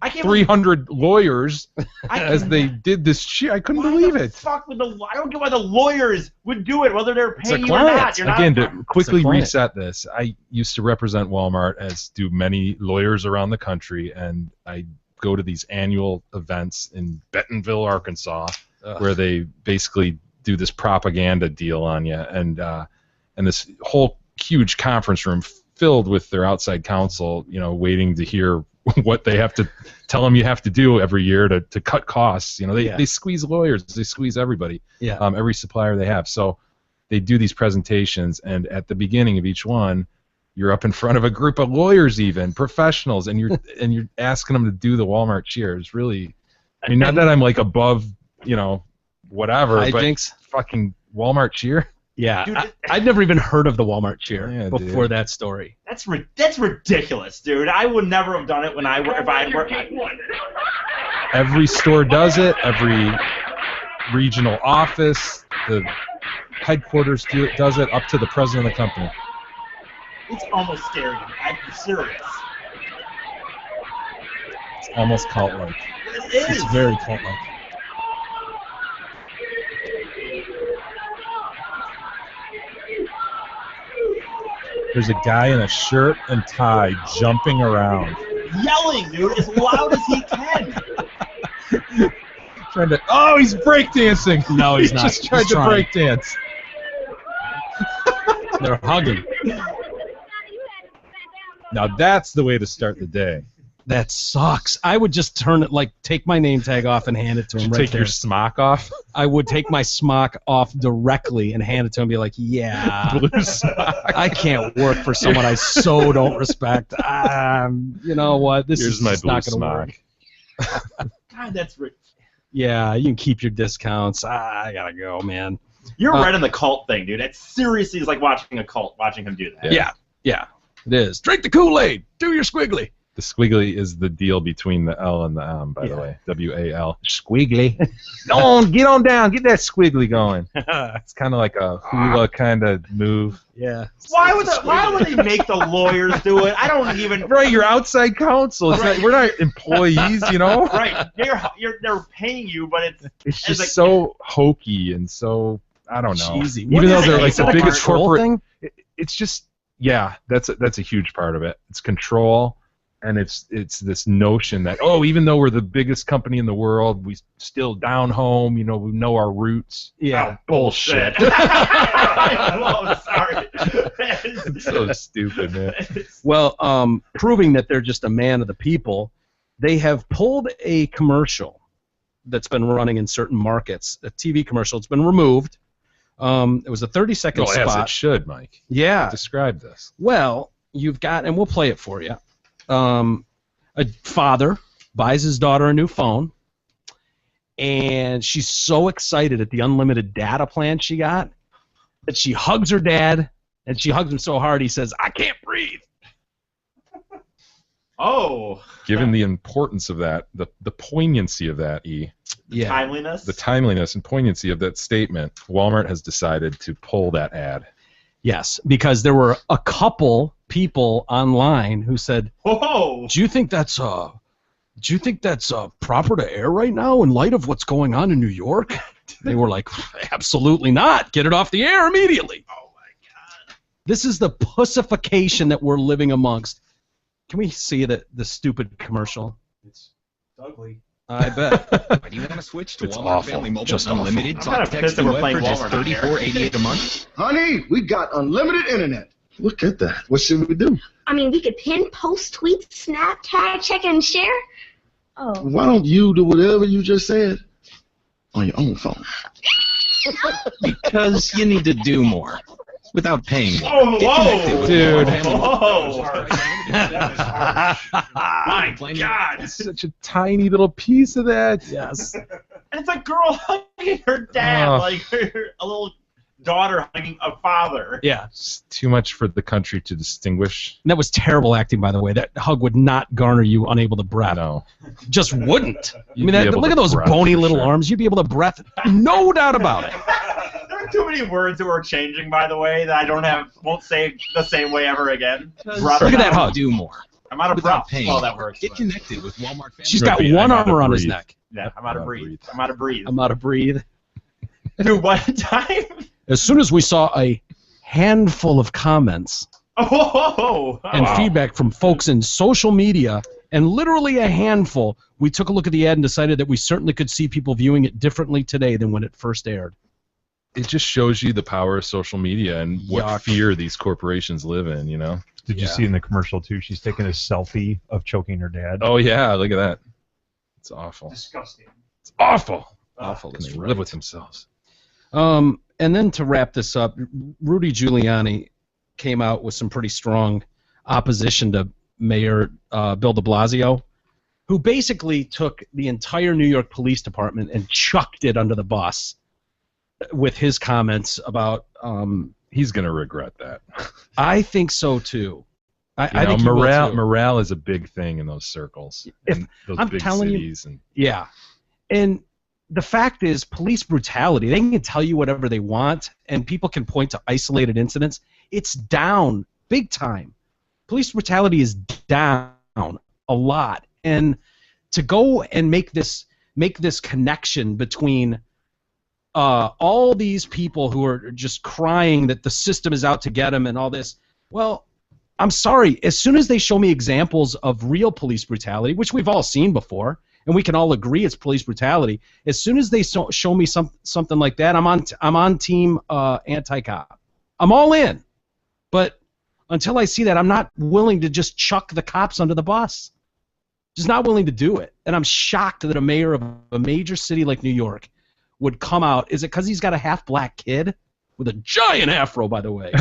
I can't believe 300 lawyers I as can't- they did this shit. I couldn't why believe the it. Fuck with I don't get why the lawyers would do it, whether they're It's a paying you or client. not. You're Again, not. to quickly client. reset this, I used to represent Walmart, as do many lawyers around the country, and I go to these annual events in Bentonville, Arkansas, where they basically do this propaganda deal on you, and this whole huge conference room filled with their outside counsel, waiting to hear what they have to tell them you have to do every year to cut costs. They squeeze lawyers, they squeeze everybody, Yeah. every supplier they have. So they do these presentations, and at the beginning of each one, you're up in front of a group of lawyers, even professionals, and you're asking them to do the Walmart cheers. Really, I mean, not that I'm like above, whatever, Hijinks. but fucking Walmart cheer. Yeah, Dude, I'd never even heard of the Walmart cheer Yeah, before dude. that story. That's ridiculous, dude. I would never have done it when if I were. Every store does it. Every regional office, the headquarters does it, up to the president of the company. It's almost scary. I'm serious. It's almost cult-like. It is. It's very cult-like. There's a guy in a shirt and tie jumping around. Yelling, dude, as loud as he can. Trying to. Oh, he's breakdancing. No, he's not. Just tried He's to trying. breakdance. They're hugging. Now that's the way to start the day. That sucks. I would just take my name tag off and hand it to him right Take there. your smock off. I would take my smock off directly and hand it to him and be like, yeah, Blue smock. I can't work for someone I so don't respect. You know what? This Here's is my just blue not going to smock. work. God, that's. Yeah, you can keep your discounts. I got to go, man. You're right on the cult thing, dude. It seriously is like watching a cult, watching him do that. Yeah, it is. Drink the Kool-Aid. Do your squiggly. The squiggly is the deal between the L and the M, by the Yeah. way. W-A-L. Squiggly. Get on down. Get that squiggly going. It's kind of like a hula kind of move. Yeah. Why would they make the lawyers do it? I don't even. Right, you're outside counsel. It's Right. not, we're not employees, Right, they're paying you, but it's It's just like- so hokey and so, I don't know. Cheesy. Even though is they're it? like Is the it a biggest control corporate, thing? it's just, yeah, that's a huge part of it. It's control. And it's this notion that, oh, even though we're the biggest company in the world, we still down home, we know our roots. Yeah. Oh, bullshit. Oh, sorry. It's so stupid, man. Well, proving that they're just a man of the people, they have pulled a commercial that's been running in certain markets, a TV commercial. It's been removed. It was a 30-second Well, spot. as it should, Mike. Yeah. Describe this. Well, you've got, and we'll play it for you. A father buys his daughter a new phone, and she's so excited at the unlimited data plan she got that she hugs her dad, and she hugs him so hard he says, "I can't breathe." Oh. Given the importance of that, the poignancy of that, Yeah. Timeliness. the timeliness and poignancy of that statement, Walmart has decided to pull that ad. Yes, because there were a couple people online who said, Whoa. "Do you think that's proper to air right now in light of what's going on in New York?" They were like, "Absolutely not. Get it off the air immediately." Oh my God. This is the pussification that we're living amongst. Can we see the stupid commercial? It's ugly. I bet. Do you want to switch to It's Walmart awful. Family Mobile Just Unlimited I'm talk, kinda text, pissed that and we're web playing for just Walmart on here. $34.88 a month? Honey, we got unlimited internet. Look at that. What should we do? I mean, we could pin, post, tweet, snap, tag, check, and share. Oh. Why don't you do whatever you just said on your own phone? Because you need to do more without paying more. Oh, Get connected whoa. with Dude. Walmart Family Mobile. Whoa. My God. It's such a tiny little piece of that. Yes. And it's a girl hugging her dad, Oh. like a little daughter hugging a father. Yeah. It's too much for the country to distinguish. And that was terrible acting, by the way. That hug would not garner you unable to breath. No. Just wouldn't. I You'd mean, be able look to at those breath bony for little sure. arms. You'd be able to breath. No doubt about it. There are too many words that we're changing, by the way, that I won't say the same way ever again. Breath. Look at that hug. Do more I'm out of without breath. paying Well, that more. works. Get but- connected with Walmart Family. She's got Ruby, one I'm out arm of around his breathe. neck. Yeah, I'm out of breathe. I'm out of breathe. I'm out of breathe. Dude, one time. As soon as we saw a handful of comments Oh, and wow. feedback from folks in social media, and literally a handful, we took a look at the ad and decided that we certainly could see people viewing it differently today than when it first aired. It just shows you the power of social media and what Yuck. fear these corporations live in, Did you Yeah. see in the commercial too? She's taking a selfie of choking her dad. Oh, yeah, look at that. It's awful. Disgusting. It's awful. Awful. Can they live with themselves? And then to wrap this up, Rudy Giuliani came out with some pretty strong opposition to Mayor Bill de Blasio, who basically took the entire New York Police Department and chucked it under the bus with his comments about. He's going to regret that. I think so too. I You think know, he will, too. morale is a big thing in those circles. If- in those I'm big telling you- cities. And Yeah. And the fact is, police brutality, they can tell you whatever they want, and people can point to isolated incidents. It's down big time. Police brutality is down a lot. And to go and make this connection between all these people who are just crying that the system is out to get them and all this, well, I'm sorry. As soon as they show me examples of real police brutality, which we've all seen before, and we can all agree it's police brutality, as soon as they show me something like that, I'm on team anti-cop. I'm all in. But until I see that, I'm not willing to just chuck the cops under the bus. Just not willing to do it. And I'm shocked that a mayor of a major city like New York would come out. Is it because he's got a half-black kid with a giant afro, by the way?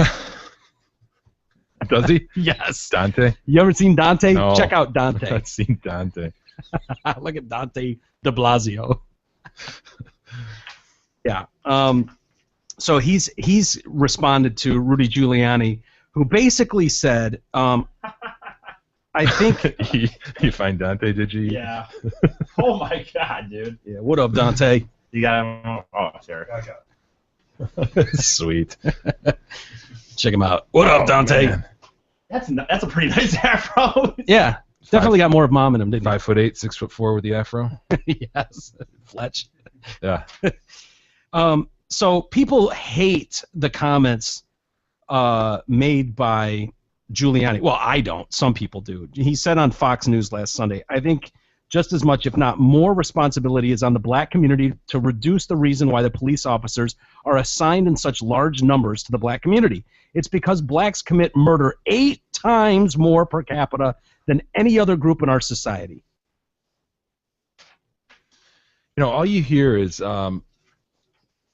does he? Yes. Dante? You ever seen Dante? No. Check out Dante. I've seen Dante. Look at Dante de Blasio. Yeah. So he's responded to Rudy Giuliani, who basically said, I think. You find Dante, did you? Yeah. Oh my God, dude. Yeah. What up, Dante? You got him. Oh, sure. Sweet. Check him out. What up, Dante? Man. That's a pretty nice afro. Yeah. Definitely got more of mom in him, didn't 5'8", 6'4" with the afro. he? Yes. Fletch. Yeah. So people hate the comments made by Giuliani. Well, I don't. Some people do. He said on Fox News last Sunday, I think just as much, if not more, responsibility is on the black community to reduce the reason why the police officers are assigned in such large numbers to the black community. It's because blacks commit murder 8 times more per capita than any other group in our society. You know, all you hear is from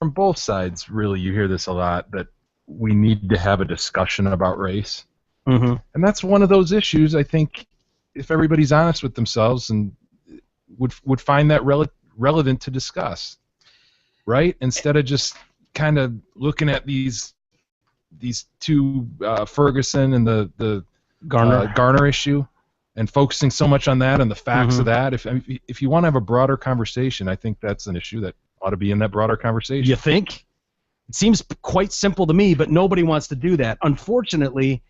both sides, really, you hear this a lot, that we need to have a discussion about race. Mm-hmm. And that's one of those issues, I think, if everybody's honest with themselves and would find that relevant to discuss, right? Instead of just kind of looking at these two, Ferguson and the Garner issue, and focusing so much on that and the facts of that. If you want to have a broader conversation, I think that's an issue that ought to be in that broader conversation. You think? It seems quite simple to me, but nobody wants to do that. Unfortunately,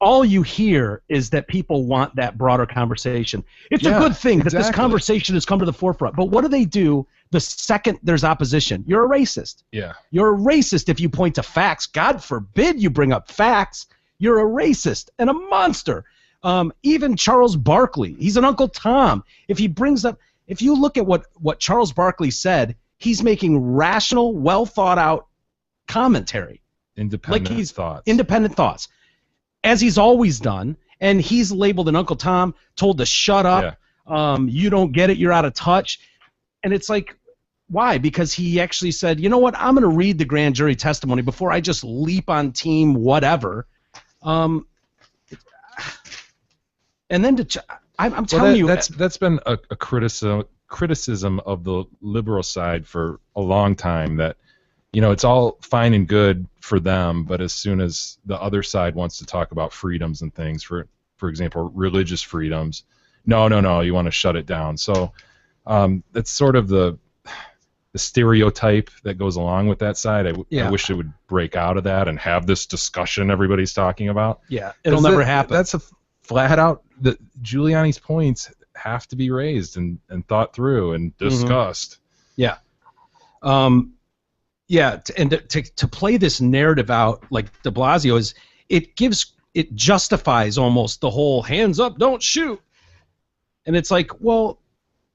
all you hear is that people want that broader conversation. It's a good thing that this conversation has come to the forefront. But what do they do the second there's opposition? You're a racist. Yeah. You're a racist if you point to facts. God forbid you bring up facts. You're a racist and a monster. Even Charles Barkley, he's an Uncle Tom. If you look at what Charles Barkley said, he's making rational, well thought out commentary. Independent thoughts. As he's always done, and he's labeled an Uncle Tom, told to shut up, you don't get it, you're out of touch. And it's like, why? Because he actually said, you know what, I'm going to read the grand jury testimony before I just leap on team whatever. And then I'm telling you, that's been a criticism of the liberal side for a long time, that it's all fine and good for them, but as soon as the other side wants to talk about freedoms and things, for example, religious freedoms, no, you want to shut it down. So that's sort of the stereotype that goes along with that side. I wish it would break out of that and have this discussion everybody's talking about. Yeah, it'll never happen. That's a flat out, Giuliani's points have to be raised and thought through and discussed. Yeah. To play this narrative out like de Blasio is, it justifies almost the whole hands up, don't shoot. And it's like, well,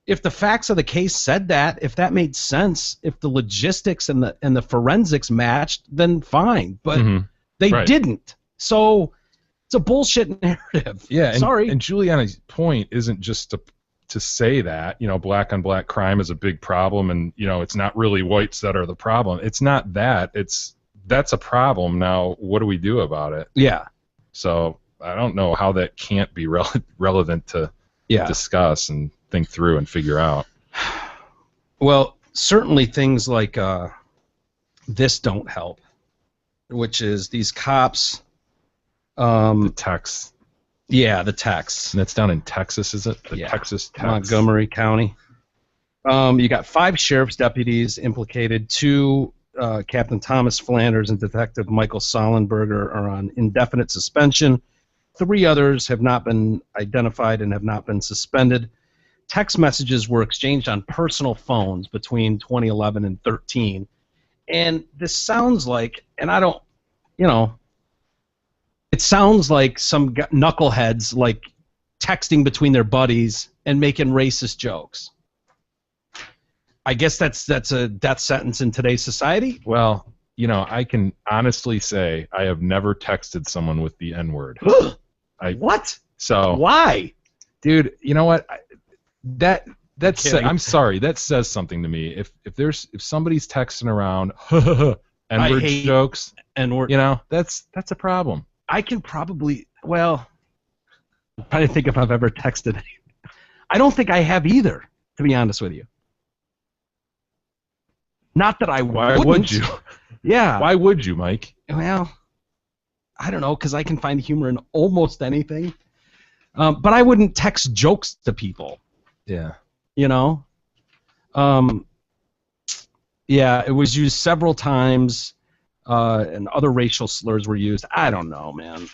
if the facts of the case said that, if that made sense, if the logistics and the forensics matched, then fine. But they didn't. So it's a bullshit narrative. Yeah, sorry. And Giuliani's point isn't just to say that, black on black crime is a big problem, and it's not really whites that are the problem. It's not that. That's a problem. Now, what do we do about it? Yeah. So I don't know how that can't be relevant to discuss and think through and figure out. Well, certainly things like this don't help, which is these cops. The texts. Yeah, the texts. And that's down in Texas, is it? Texas text. Montgomery County. You got 5 sheriff's deputies implicated. 2, Captain Thomas Flanders and Detective Michael Sollenberger, are on indefinite suspension. 3 others have not been identified and have not been suspended. Text messages were exchanged on personal phones between 2011 and 13. And this sounds like, and I don't, it sounds like some knuckleheads like texting between their buddies and making racist jokes. I guess that's a death sentence in today's society. Well, I can honestly say I have never texted someone with the N-word. What? So why? Dude, you know what? I'm sorry. That says something to me. If somebody's texting around N-word jokes, N-word, that's a problem. I can probably, I'm trying to think if I've ever texted. I don't think I have either, to be honest with you. Not that I wouldn't. Why would you? Yeah. Why would you, Mike? Well, I don't know, because I can find humor in almost anything. But I wouldn't text jokes to people. Yeah. Yeah, it was used several times. And other racial slurs were used. I don't know, man.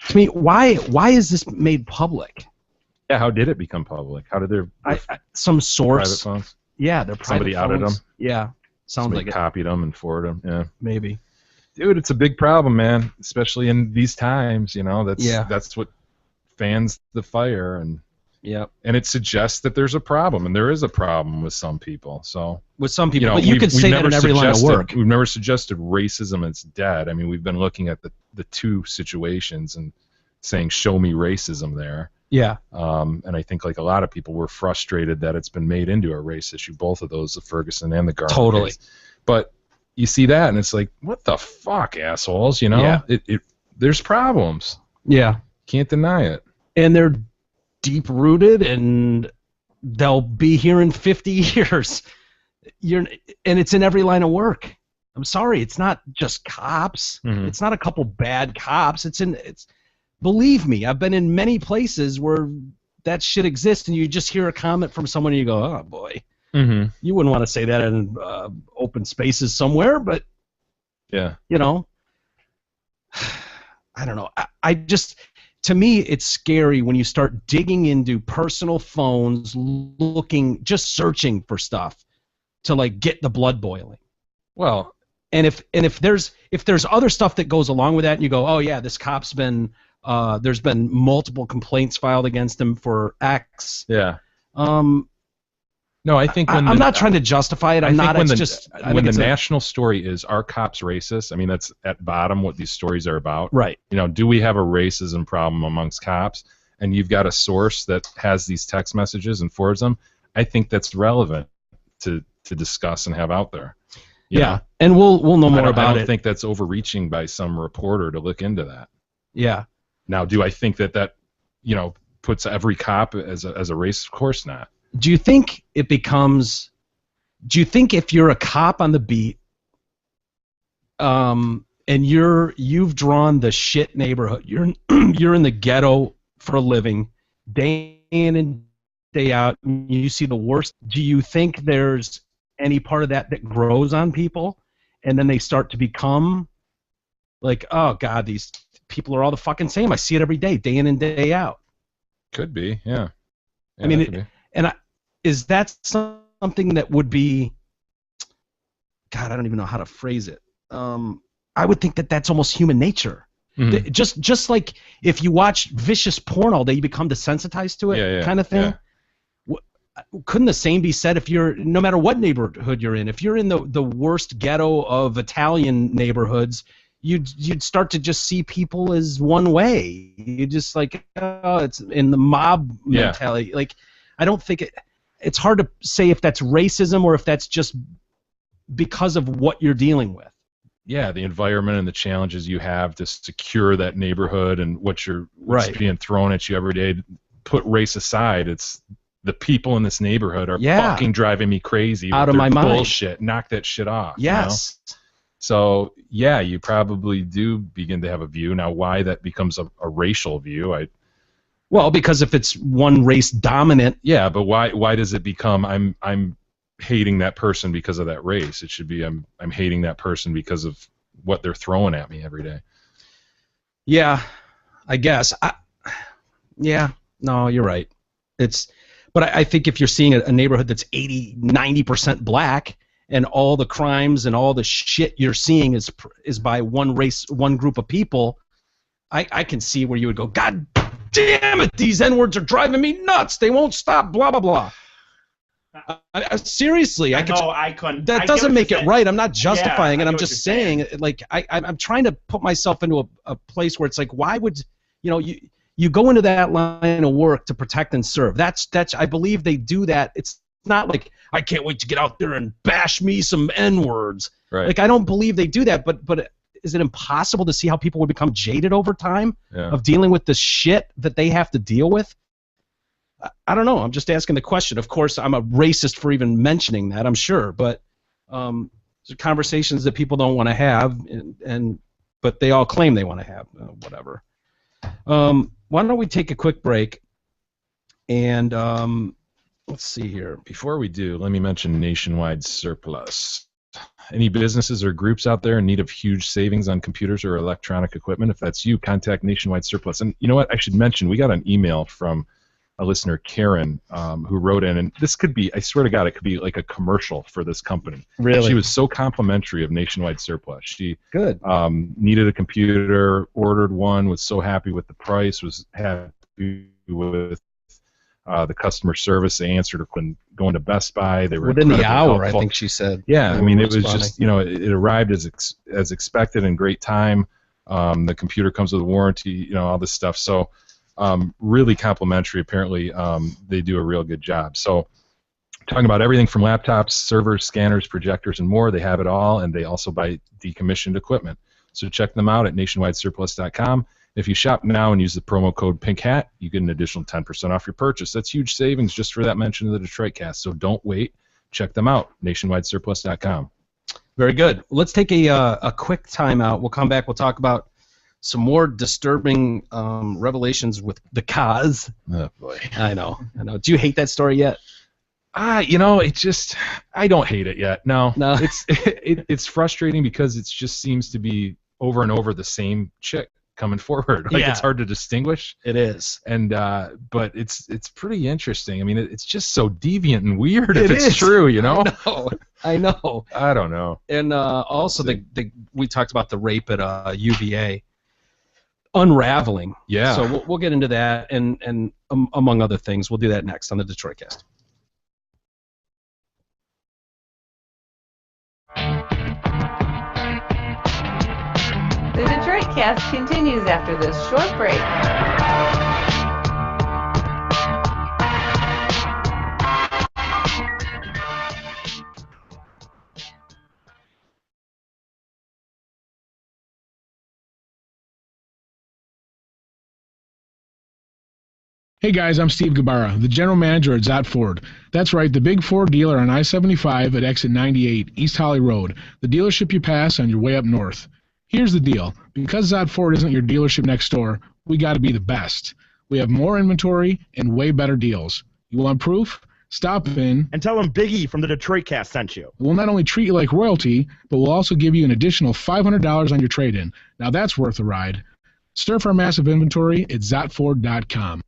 To me, why is this made public? Yeah, how did it become public? How did their some source? Private phones? Yeah, they're private Somebody phones. outed them? Yeah, sounds Somebody like it. copied them and forwarded them. Yeah, maybe. Dude, it's a big problem, man. Especially in these times, that's what fans the fire, and it suggests that there's a problem, and there is a problem with some people. So with some people, but you could say that in every line of work. We've never suggested racism is dead. I mean, we've been looking at the two situations and saying, "Show me racism there." Yeah. And I think, like a lot of people, we're frustrated that it's been made into a race issue. Both of those, the Ferguson and the Garland Totally. case. But you see that, and it's like, what the fuck, assholes? Yeah. There's problems. Yeah. Can't deny it. And they're deep-rooted, and they'll be here in 50 years. And it's in every line of work. I'm sorry, it's not just cops. Mhm. It's not a couple bad cops. Believe me, I've been in many places where that shit exists, and you just hear a comment from someone, and you go, "Oh boy." Mm-hmm. You wouldn't want to say that in open spaces somewhere, but yeah, I don't know. I just, to me, it's scary when you start digging into personal phones, just searching for stuff to like get the blood boiling. Well, and if there's other stuff that goes along with that, and you go, oh yeah, this cop's been there's been multiple complaints filed against him for X. Yeah. No, I think I'm not trying to justify it. I'm not. When It's the national story is, are cops racist? I mean, that's at bottom what these stories are about. Right. Do we have a racism problem amongst cops? And you've got a source that has these text messages and forwards them. I think that's relevant to discuss and have out there. Yeah, and we'll know more about it. I don't think that's overreaching by some reporter to look into that. Yeah. Now, do I think that puts every cop as a racist? Of course not. Do you think it becomes? Do you think if you're a cop on the beat, and you've drawn the shit neighborhood, you're in the ghetto for a living, day in and day out, and you see the worst? Do you think there's any part of that grows on people, and then they start to become like, oh God, these people are all the fucking same. I see it every day in and day out. Could be, yeah. I mean, is that something that would be? God, I don't even know how to phrase it. I would think that that's almost human nature. Mm-hmm. Just like if you watch vicious porn all day, you become desensitized to it, kind of thing. Yeah. Couldn't the same be said if you're, no matter what neighborhood you're in, if you're in the worst ghetto of Italian neighborhoods, you'd start to just see people as one way. You just like, oh, it's in the mob mentality. Like, I don't think it's hard to say if that's racism or if that's just because of what you're dealing with. Yeah, the environment and the challenges you have to secure that neighborhood and what's being thrown at you every day. Put race aside, it's the people in this neighborhood are fucking driving me crazy. Out of my mind. Bullshit. Knock that shit off. Yes. So, yeah, you probably do begin to have a view. Now, why that becomes a racial view, well, because if it's one race dominant. Yeah, but why does it become I'm hating that person because of that race? It should be I'm hating that person because of what they're throwing at me every day. Yeah, I guess. No, you're right. But I think if you're seeing a neighborhood that's 80-90% black, and all the crimes and all the shit you're seeing is by one race, one group of people, I can see where you would go, God damn it, these N-words are driving me nuts. They won't stop, blah, blah, blah. Seriously, I couldn't. That doesn't make it right. I'm not justifying it. I'm just saying, like, I'm trying to put myself into a place where it's like, why would, you go into that line of work to protect and serve. That's I believe they do that. It's not like, I can't wait to get out there and bash me some N-words. Right. Like, I don't believe they do that, but is it impossible to see how people would become jaded over time of dealing with the shit that they have to deal with? I don't know. I'm just asking the question. Of course, I'm a racist for even mentioning that, I'm sure, but there's conversations that people don't want to have, but they all claim they want to have. Whatever. Why don't we take a quick break and let's see here. Before we do, let me mention Nationwide Surplus. Any businesses or groups out there in need of huge savings on computers or electronic equipment? If that's you, contact Nationwide Surplus. And you know what? I should mention, we got an email from a listener, Karen, who wrote in, and this could be, I swear to God, it could be like a commercial for this company. Really? She was so complimentary of Nationwide Surplus. She Good. needed a computer, ordered one, was so happy with the price, was happy with the customer service. They answered her when going to Best Buy. They were Within the incredibly hour, helpful. I think she said. Yeah, I mean, it was Responding. just, it arrived as expected in great time. The computer comes with a warranty, all this stuff. So really complimentary. Apparently, they do a real good job. So talking about everything from laptops, servers, scanners, projectors, and more. They have it all, and they also buy decommissioned equipment. So check them out at nationwidesurplus.com. If you shop now and use the promo code PINKHAT, you get an additional 10% off your purchase. That's huge savings just for that mention of the Detroit Cast. So don't wait. Check them out, nationwidesurplus.com. Very good. Let's take a quick timeout. We'll come back. We'll talk about some more disturbing revelations with the Kaz. Oh, boy. I know. Do you hate that story yet? It just, I don't hate it yet. No. No. It's frustrating because it just seems to be over and over the same chick coming forward. Yeah. It's hard to distinguish. It is. And but it's pretty interesting. I mean, it's just so deviant and weird if It it's is. true, I know. I don't know. And also, we talked about the rape at UVA unraveling. Yeah. So we'll get into that and among other things. We'll do that next on the Detroit Cast. The Detroit Cast continues after this short break. Hey guys, I'm Steve Gabara, the general manager at Zott Ford. That's right, the big Ford dealer on I-75 at exit 98, East Holly Road, the dealership you pass on your way up north. Here's the deal. Because Zott Ford isn't your dealership next door, we got to be the best. We have more inventory and way better deals. You want proof? Stop in. And tell them Biggie from the Detroit Cast sent you. We'll not only treat you like royalty, but we'll also give you an additional $500 on your trade-in. Now that's worth a ride. Surf our massive inventory at ZottFord.com.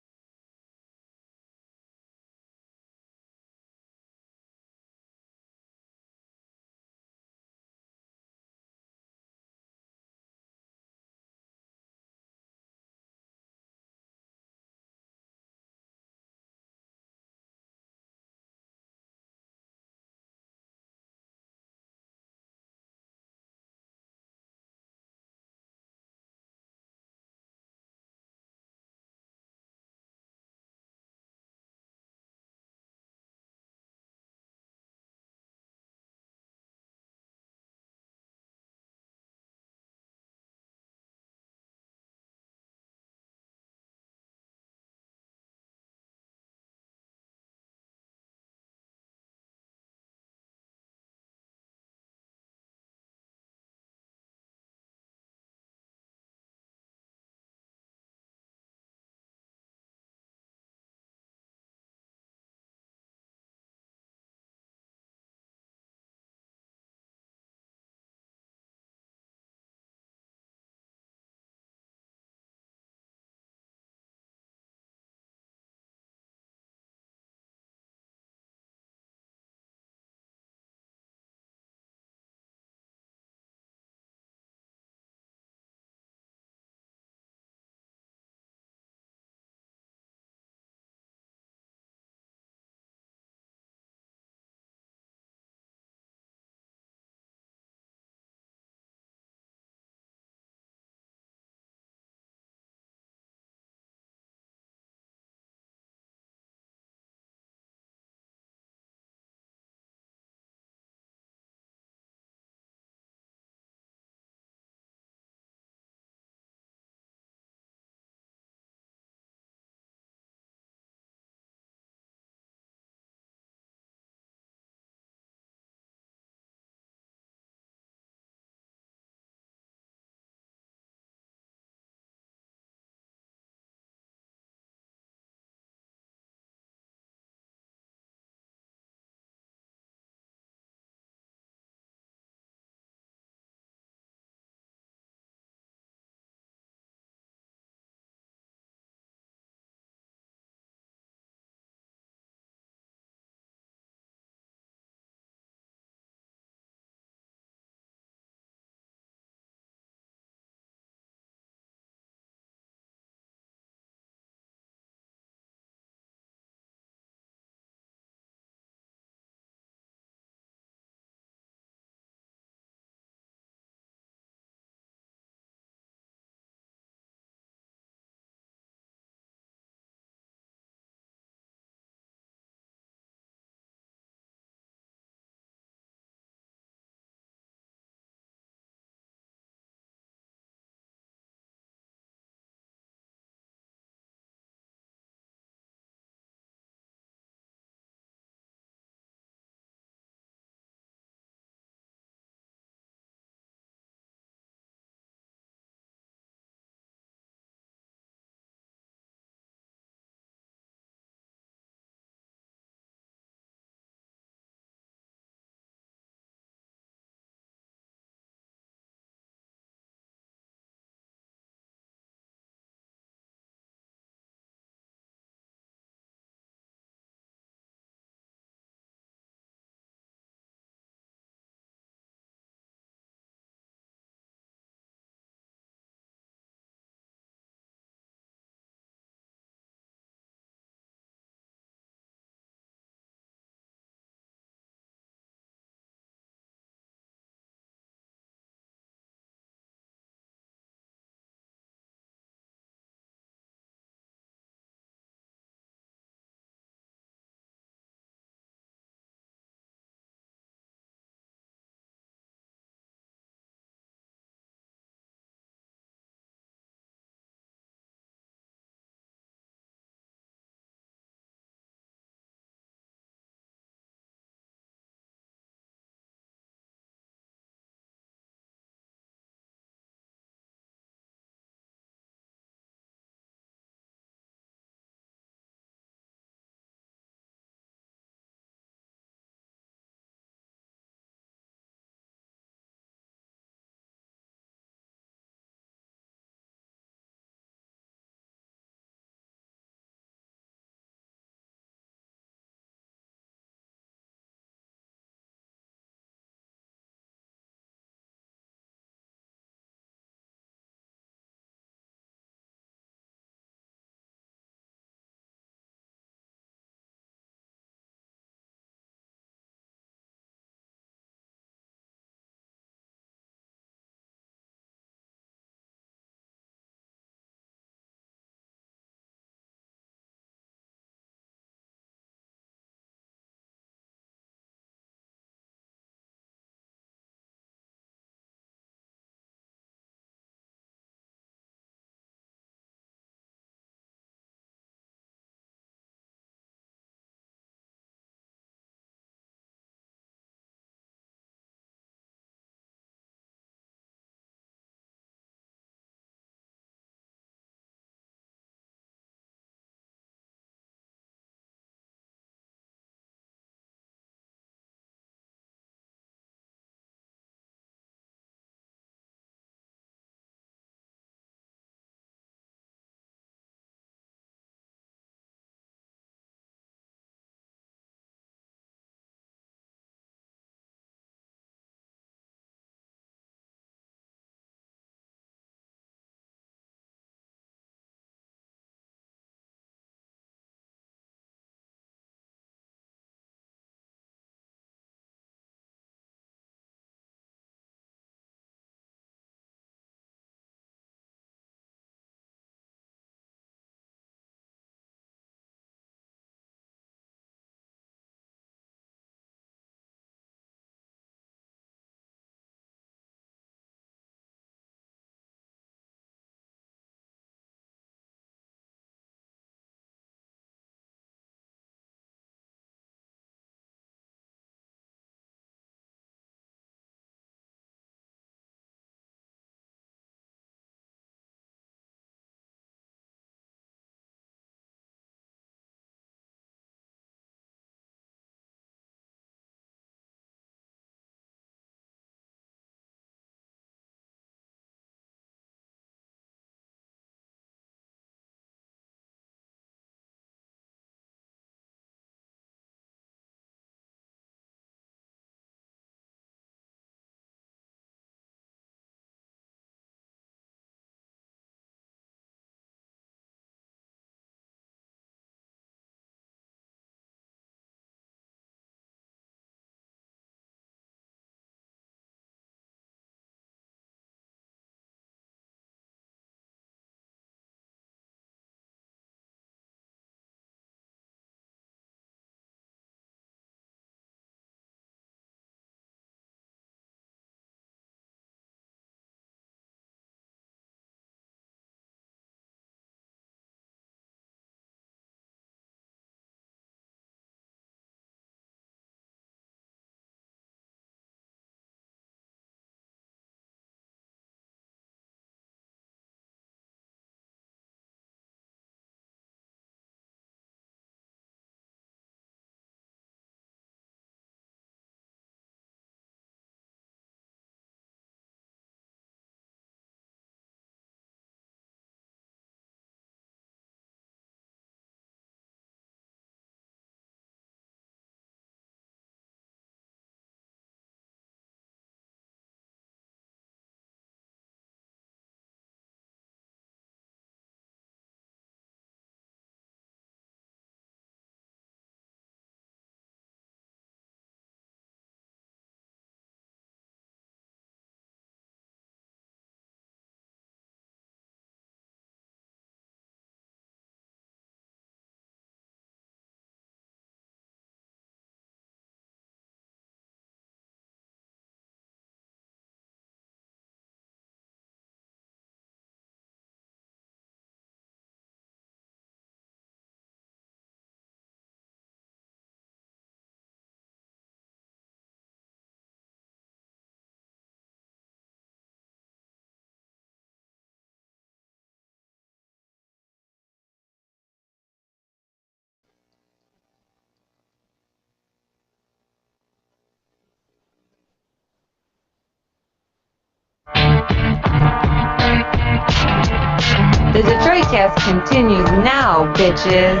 The Detroit Cast continues now, bitches.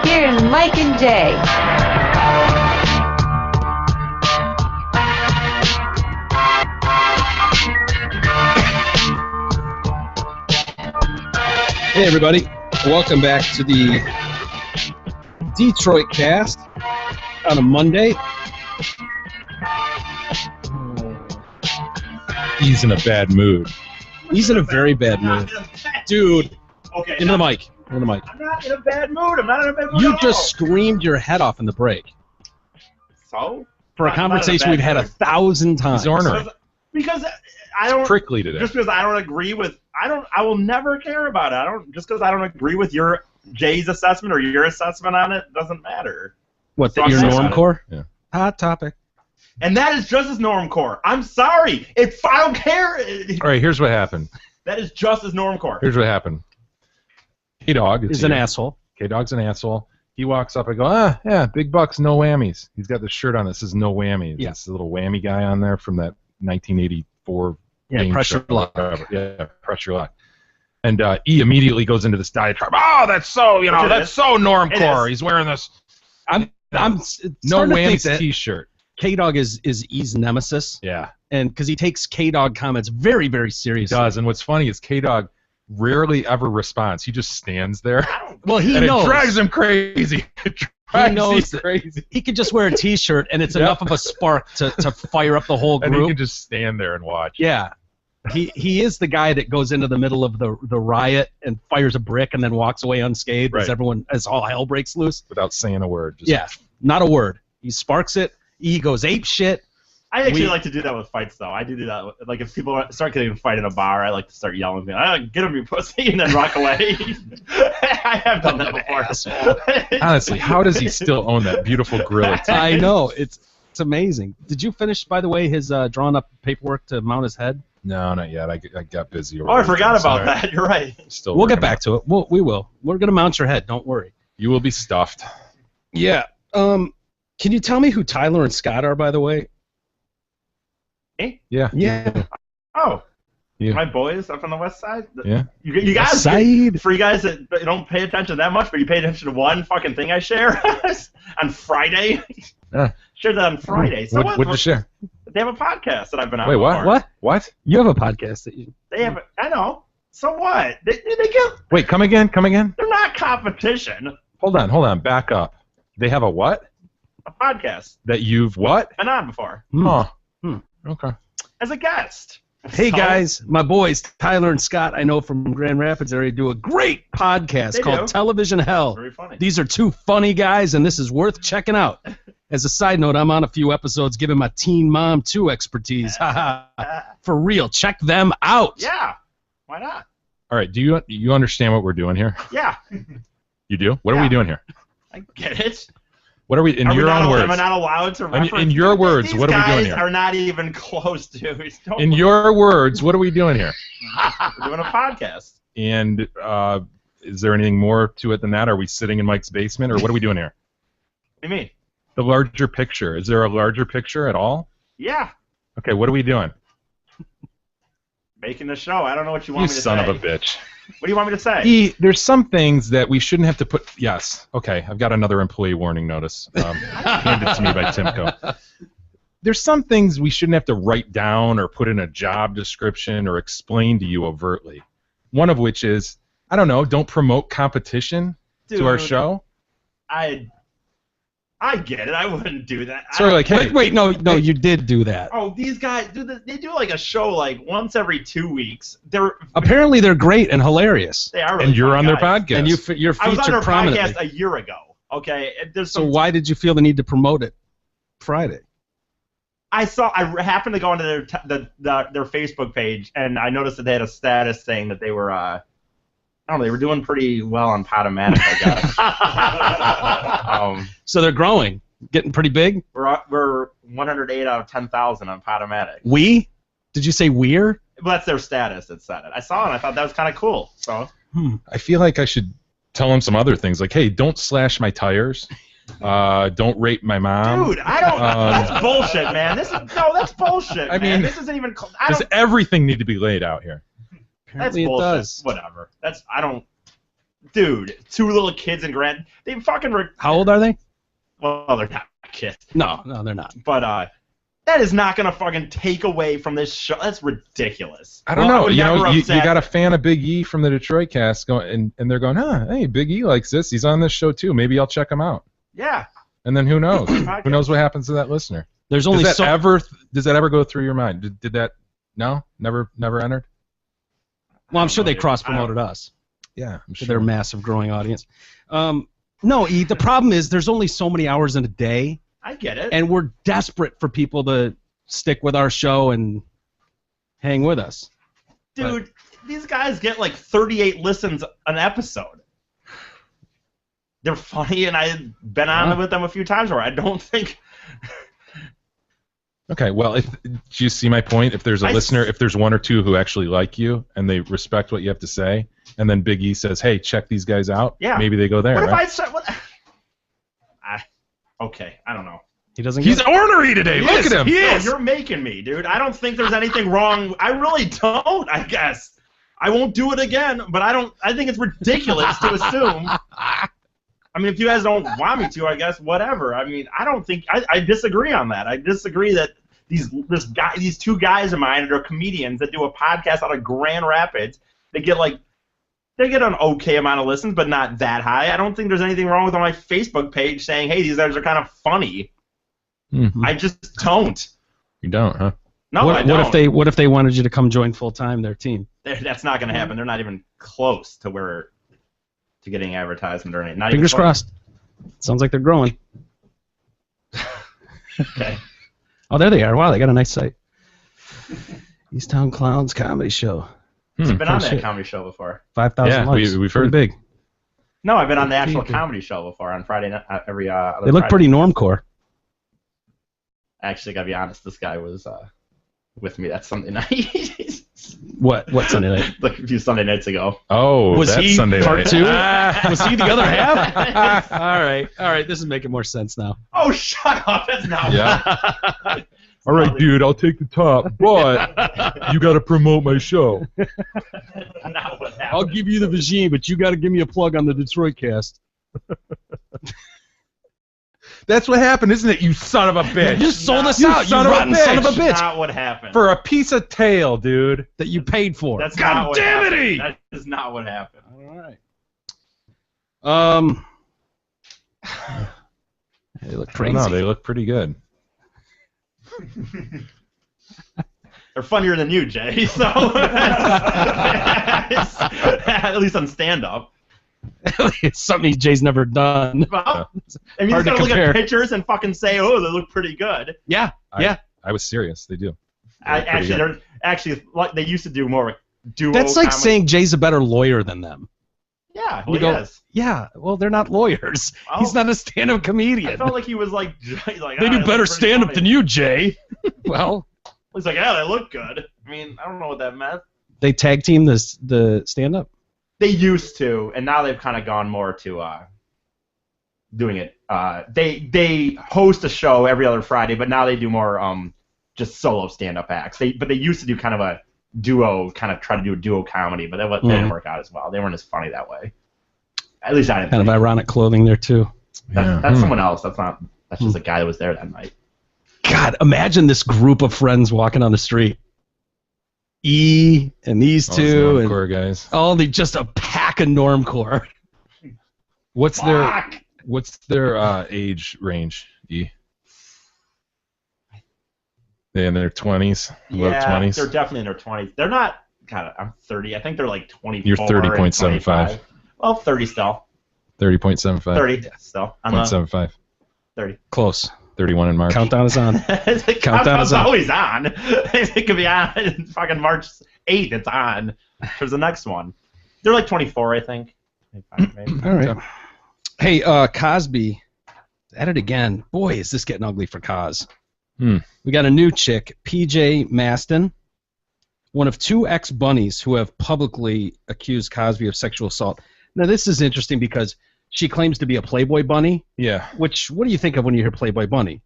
Here's Mike and Jay. Hey everybody, welcome back to the Detroit Cast on a Monday. He's in a bad mood. He's in a very bad mood. Dude, Okay. into the mic. Into the mic. I'm not in a bad mood. I'm not in a bad mood. You at just all. screamed your head off in the break So? for a I'm not in conversation bad we've had mood. 1,000 times. He's ornery. Because I don't. Prickly today. Just because I don't agree with. I will never care about it. Just because I don't agree with your Jay's assessment or your assessment on it doesn't matter. What, So that your I'm saying- normcore? Yeah. Hot topic. And that is just as normcore. I'm sorry. If I don't care, All right, here's what happened. that is just as normcore. Here's what happened. K-Dog Is an asshole. K-Dog's an asshole. He walks up, I go, yeah, big bucks, no whammies. He's got the shirt on that says no whammies. Yeah. It's the little whammy guy on there from that 1984 Yeah, game pressure show, lock. whatever. Yeah, pressure lock. And he immediately goes into this diatribe. Oh, that's so, Which it that's is. so It normcore. is. He's wearing this I'm no starting to think whammies that T-shirt. K-Dog is E's nemesis, Yeah, and because he takes K-Dog comments very, very he seriously. does. And what's funny is K-Dog rarely ever responds. He just stands there. Well, he and knows. it drives him crazy. It drives knows him that- crazy. He could just wear a T-shirt, and it's Yep. enough of a spark to fire up the whole And he group. can just stand there and watch. Yeah, he is the guy that goes into the middle of the riot and fires a brick and then walks away unscathed Right. as all hell breaks loose. Without saying a word. Just, Yeah, not a word. He sparks it. He goes ape shit. I actually We- like to do that with fights, though. I do that. Like, if people start getting in a fight in a bar, I like to start yelling, get him, you pussy, and then rock away. I have done that before. Honestly, how does he still own that beautiful grill? I know it's amazing. Did you finish, by the way, his drawn up paperwork to mount his head? No, not yet. I got busy. Oh, I forgot about that. You're right. Still We'll get working back to it. We will. We're gonna mount your head. Don't worry. You will be stuffed. Yeah. Can you tell me who Tyler and Scott are, by the way? Me? Yeah. Yeah. Oh. Yeah. My boys up on the west side? Yeah. You guys, West side. for you guys that don't pay attention that much, but you pay attention to one fucking thing I share on Friday. Yeah. Shared that on Friday. So What'd you share? They have a podcast that I've been on. Wait, what? before. What? You have a podcast that you. They have. I know. So what? They get. Wait, come again. They're not competition. Hold on. Back up. They have a what? A podcast. That you've what? Been on before Huh. Okay. as a guest. Hey So- guys, my boys Tyler and Scott, I know from Grand Rapids area, do a great podcast They called do. Television Hell. Very funny. These are two funny guys, and this is worth checking out. As a side note, I'm on a few episodes giving my Teen Mom 2 expertise. Haha. For real, check them out. Yeah. Why not? All right. Do you understand what we're doing here? Yeah. You do? What are Yeah. we doing here? I get it. What are we in Are we your not, own words? Am I not allowed to I mean, reference? in your words, These what are we doing guys here? are not even close to. Don't- In your words, what are we doing here? We're doing a podcast. And is there anything more to it than that? Are we sitting in Mike's basement, or what are we doing here? What do you mean? The larger picture. Is there a larger picture at all? Yeah. Okay, what are we doing? Making the show. I don't know what you want You me to son say. of a bitch. What do you want me to say? There's some things that we shouldn't have to put. Yes. Okay, I've got another employee warning notice handed to me by Timco. There's some things we shouldn't have to write down or put in a job description or explain to you overtly. One of which is, I don't know, don't promote competition to our Dude. show. I get it. I wouldn't do that. Sort of like, hey, Wait, no, you did do that. Oh, these guys do this. They do like a show like once every 2 weeks. Apparently, they're great and hilarious. They are. Really and you're funny on their guys. podcast. And you're I was on featured their prominently. podcast a year ago. Okay. There's So some, why did you feel the need to promote it Friday? I happened to go onto their Facebook page, and I noticed that they had a status saying that they were I don't know, they were doing pretty well on Podomatic, I guess. So they're growing, getting pretty big. We're 108 out of 10,000 on Podomatic. Did you say we're? Well, that's their status that said it. I saw it, and I thought that was kind of cool. So I feel like I should tell him some other things, like, hey, don't slash my tires. Don't rape my mom. dude, I don't. That's bullshit, man. That's bullshit. I man. mean, this isn't even. Does everything need to be laid out here? Apparently it bullshit. does. Whatever. Dude, 2 little kids and they fucking. How old are they? Well, they're not kids. No, they're not. But that is not gonna fucking take away from this show. That's ridiculous. I don't know. would You never know, you upset- got a fan of Big E from the Detroit cast going, and they're going, hey, Big E likes this. He's on this show too. Maybe I'll check him out. Yeah. And then who knows? Who knows what happens to that listener? There's only does that ever go through your mind? Did that? No, never entered. Well, I'm sure they cross-promoted us. Yeah, I'm to sure. their massive growing audience. No, E, the problem is there's only so many hours in a day. I get it. And we're desperate for people to stick with our show and hang with us. Dude, these guys get like 38 listens an episode. They're funny, and I've been on with them a few times where I don't think. Okay, well, do you see my point? If there's a listener, if there's 1 or 2 who actually like you and they respect what you have to say, and then Big E says, "Hey, check these guys out," maybe they go there. What right? if I said? Okay, I don't know. He doesn't. He's ornery today. Look at him. He is. You're making me, dude. I don't think there's anything wrong. I really don't. I guess I won't do it again, but I don't. I think it's ridiculous to assume. I mean, if you guys don't want me to, I guess whatever. I mean, I don't think I disagree on that. I disagree that these 2 guys of mine that are comedians that do a podcast out of Grand Rapids, they get an okay amount of listens, but not that high. I don't think there's anything wrong with on my Facebook page saying, "Hey, these guys are kind of funny." Mm-hmm. I just don't. You don't, huh? No, I don't. What if they wanted you to come join full time their team? That's not going to happen. They're not even close to getting advertisement or anything. Not Fingers even close. crossed. Sounds like they're growing. Okay. Oh, there they are. Wow, they got a nice site. Easttown Clowns Comedy Show. I've been on that Shit. comedy show before. 5,000 likes. we've Pretty heard. big. No, I've been on the actual People. comedy show before on Friday night. Every other They look Friday. pretty normcore. Actually, gotta be honest. This guy was with me that Sunday night. What Sunday night? Like a few Sunday nights ago. Oh, Was that's he Sunday part night. 2? Was he the other half? All right. This is making more sense now. Oh, shut up! That's not. Yeah. All right, dude, I'll take the top, but you got to promote my show. Not what happened. I'll give you the Vagine, but you got to give me a plug on the Detroit cast. That's what happened, isn't it? You son of a bitch! You sold us You out, you son of a rotten son of a bitch. bitch. That's not what happened. For a piece of tail, dude. That you paid for. That's God not what damn it, happened. E! That is not what happened. All right. They look I crazy. don't know, they look pretty good. They're funnier than you, Jay. So at least on stand-up. It's something Jay's never done. Well, I mean, you Hard to gotta look compare. at pictures and fucking say, "Oh, they look pretty good." Yeah. I was serious. They do. They look pretty good. They're actually like they used to do more duo. That's like comedy. saying Jay's a better lawyer than them. Yeah, You well, go, he is. yeah, well, they're not lawyers. Oh. He's not a stand-up I comedian. felt like he was like, like They "Ah, do look better pretty stand-up funny." than you, Jay. Well, He's like, "Yeah, they look good." I mean, I don't know what that meant. they tag team the stand-up. They used to, and now they've kind of gone more to doing it. They host a show every other Friday, but now they do more just solo stand-up acts. But they used to do kind of a duo, kind of try to do a duo comedy, but that didn't work out as well. They weren't as funny that way. At least I didn't. Kind of think. ironic clothing there too. That's someone else. That's not. That's just a guy that was there that night. God, imagine this group of friends walking on the street. E and these All two those and normcore guys. all the just a pack of normcore. What's Fuck! their age range? E. They in their 20s, low Yeah, 20s. they're definitely in their 20s. They're not. God, I'm 30. I think they're like 24. You're 30.75. and 25. Well, 30 still. 30.75. 30 still. I'm 0.75. 30. Close. 31 in March. Countdown is on. The Countdown is countdown's on. always on. It could be on fucking March 8th. It's on. There's the next one. They're like 24, I think. 25, maybe. All right. Hey, Cosby, at it again. Boy, is this getting ugly for Cos. We got a new chick, PJ Maston, one of 2 ex-bunnies who have publicly accused Cosby of sexual assault. Now, this is interesting because she claims to be a Playboy bunny. Yeah. Which, what do you think of when you hear Playboy bunny?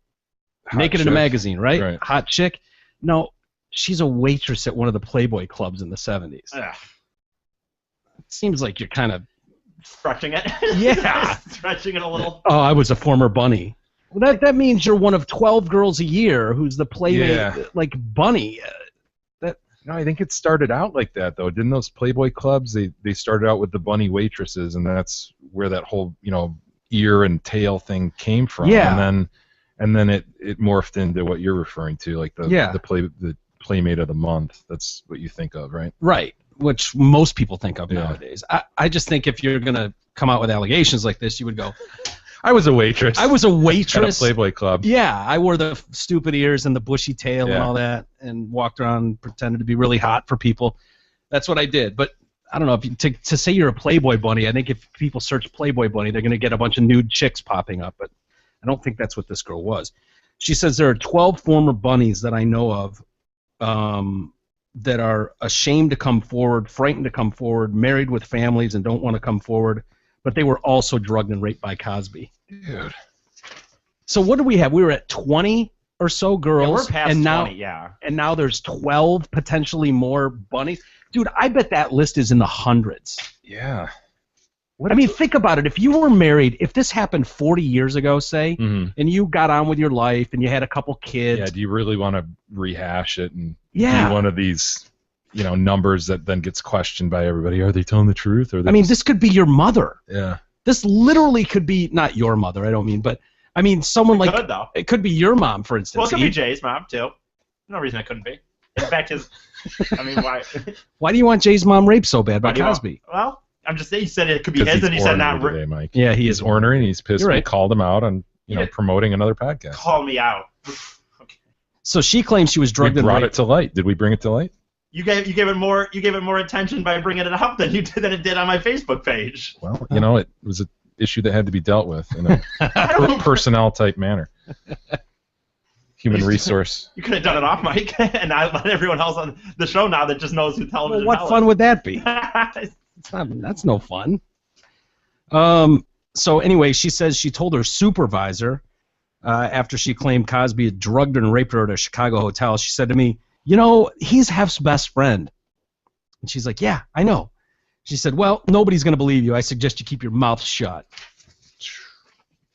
Naked in a chick. magazine, right? Right. Hot chick. No, she's a waitress at one of the Playboy clubs in the 70s. Ugh. seems like you're kind of Stretching it. Yeah. Stretching it a little. Oh, I was a former bunny. Well, that means you're one of 12 girls a year who's the playmate, like bunny. No, I think it started out like that though. Didn't those Playboy clubs? They started out with the bunny waitresses, and that's where that whole ear and tail thing came from. Yeah. And then it morphed into what you're referring to, like the playmate of the month. That's what you think of, right? Right. Which most people think of nowadays. I just think if you're gonna come out with allegations like this, you would go, I was a waitress. I was a waitress at a Playboy club. Yeah, I wore the stupid ears and the bushy tail and all that, and walked around pretending to be really hot for people. That's what I did. But I don't know if to say you're a Playboy bunny. I think if people search Playboy bunny, they're going to get a bunch of nude chicks popping up. But I don't think that's what this girl was. She says there are 12 former bunnies that I know of that are ashamed to come forward, frightened to come forward, married with families and don't want to come forward. But they were also drugged and raped by Cosby. Dude. So what do we have? We were at 20 or so girls, Yeah, we're past and 20, and now there's 12 potentially more bunnies. Dude, I bet that list is in the hundreds. Yeah. I mean, think about it. If you were married, if this happened 40 years ago, say, and you got on with your life and you had a couple kids. Yeah, do you really want to rehash it and be one of these numbers that then gets questioned by everybody? Are they telling the truth? Or this could be your mother. Yeah. This literally could be not your mother. I don't mean, but I mean someone like could, though. It could be your mom, for instance. Well, it could be Jay's mom too. No reason it couldn't be. In fact, why? Why do you want Jay's mom raped so bad by Cosby? Well, I'm just saying. You said it could be his, and you said not. Today, Mike. Yeah, he's ornery, and he's pissed. Right. We called him out on promoting another podcast. Call me out. So she claims she was drugged and raped. We brought it to light. Did we bring it to light? You gave it more attention by bringing it up than it did on my Facebook page. Well, it was an issue that had to be dealt with in a personnel type manner. Human resource. You could have done it off, Mike, and I let everyone else on the show now that just knows who television. Well, what fun would that be? That's no fun. So anyway, she says she told her supervisor after she claimed Cosby had drugged her and raped her at a Chicago hotel. She said to me, he's Hef's best friend. And she's like, yeah, I know. She said, well, nobody's going to believe you. I suggest you keep your mouth shut.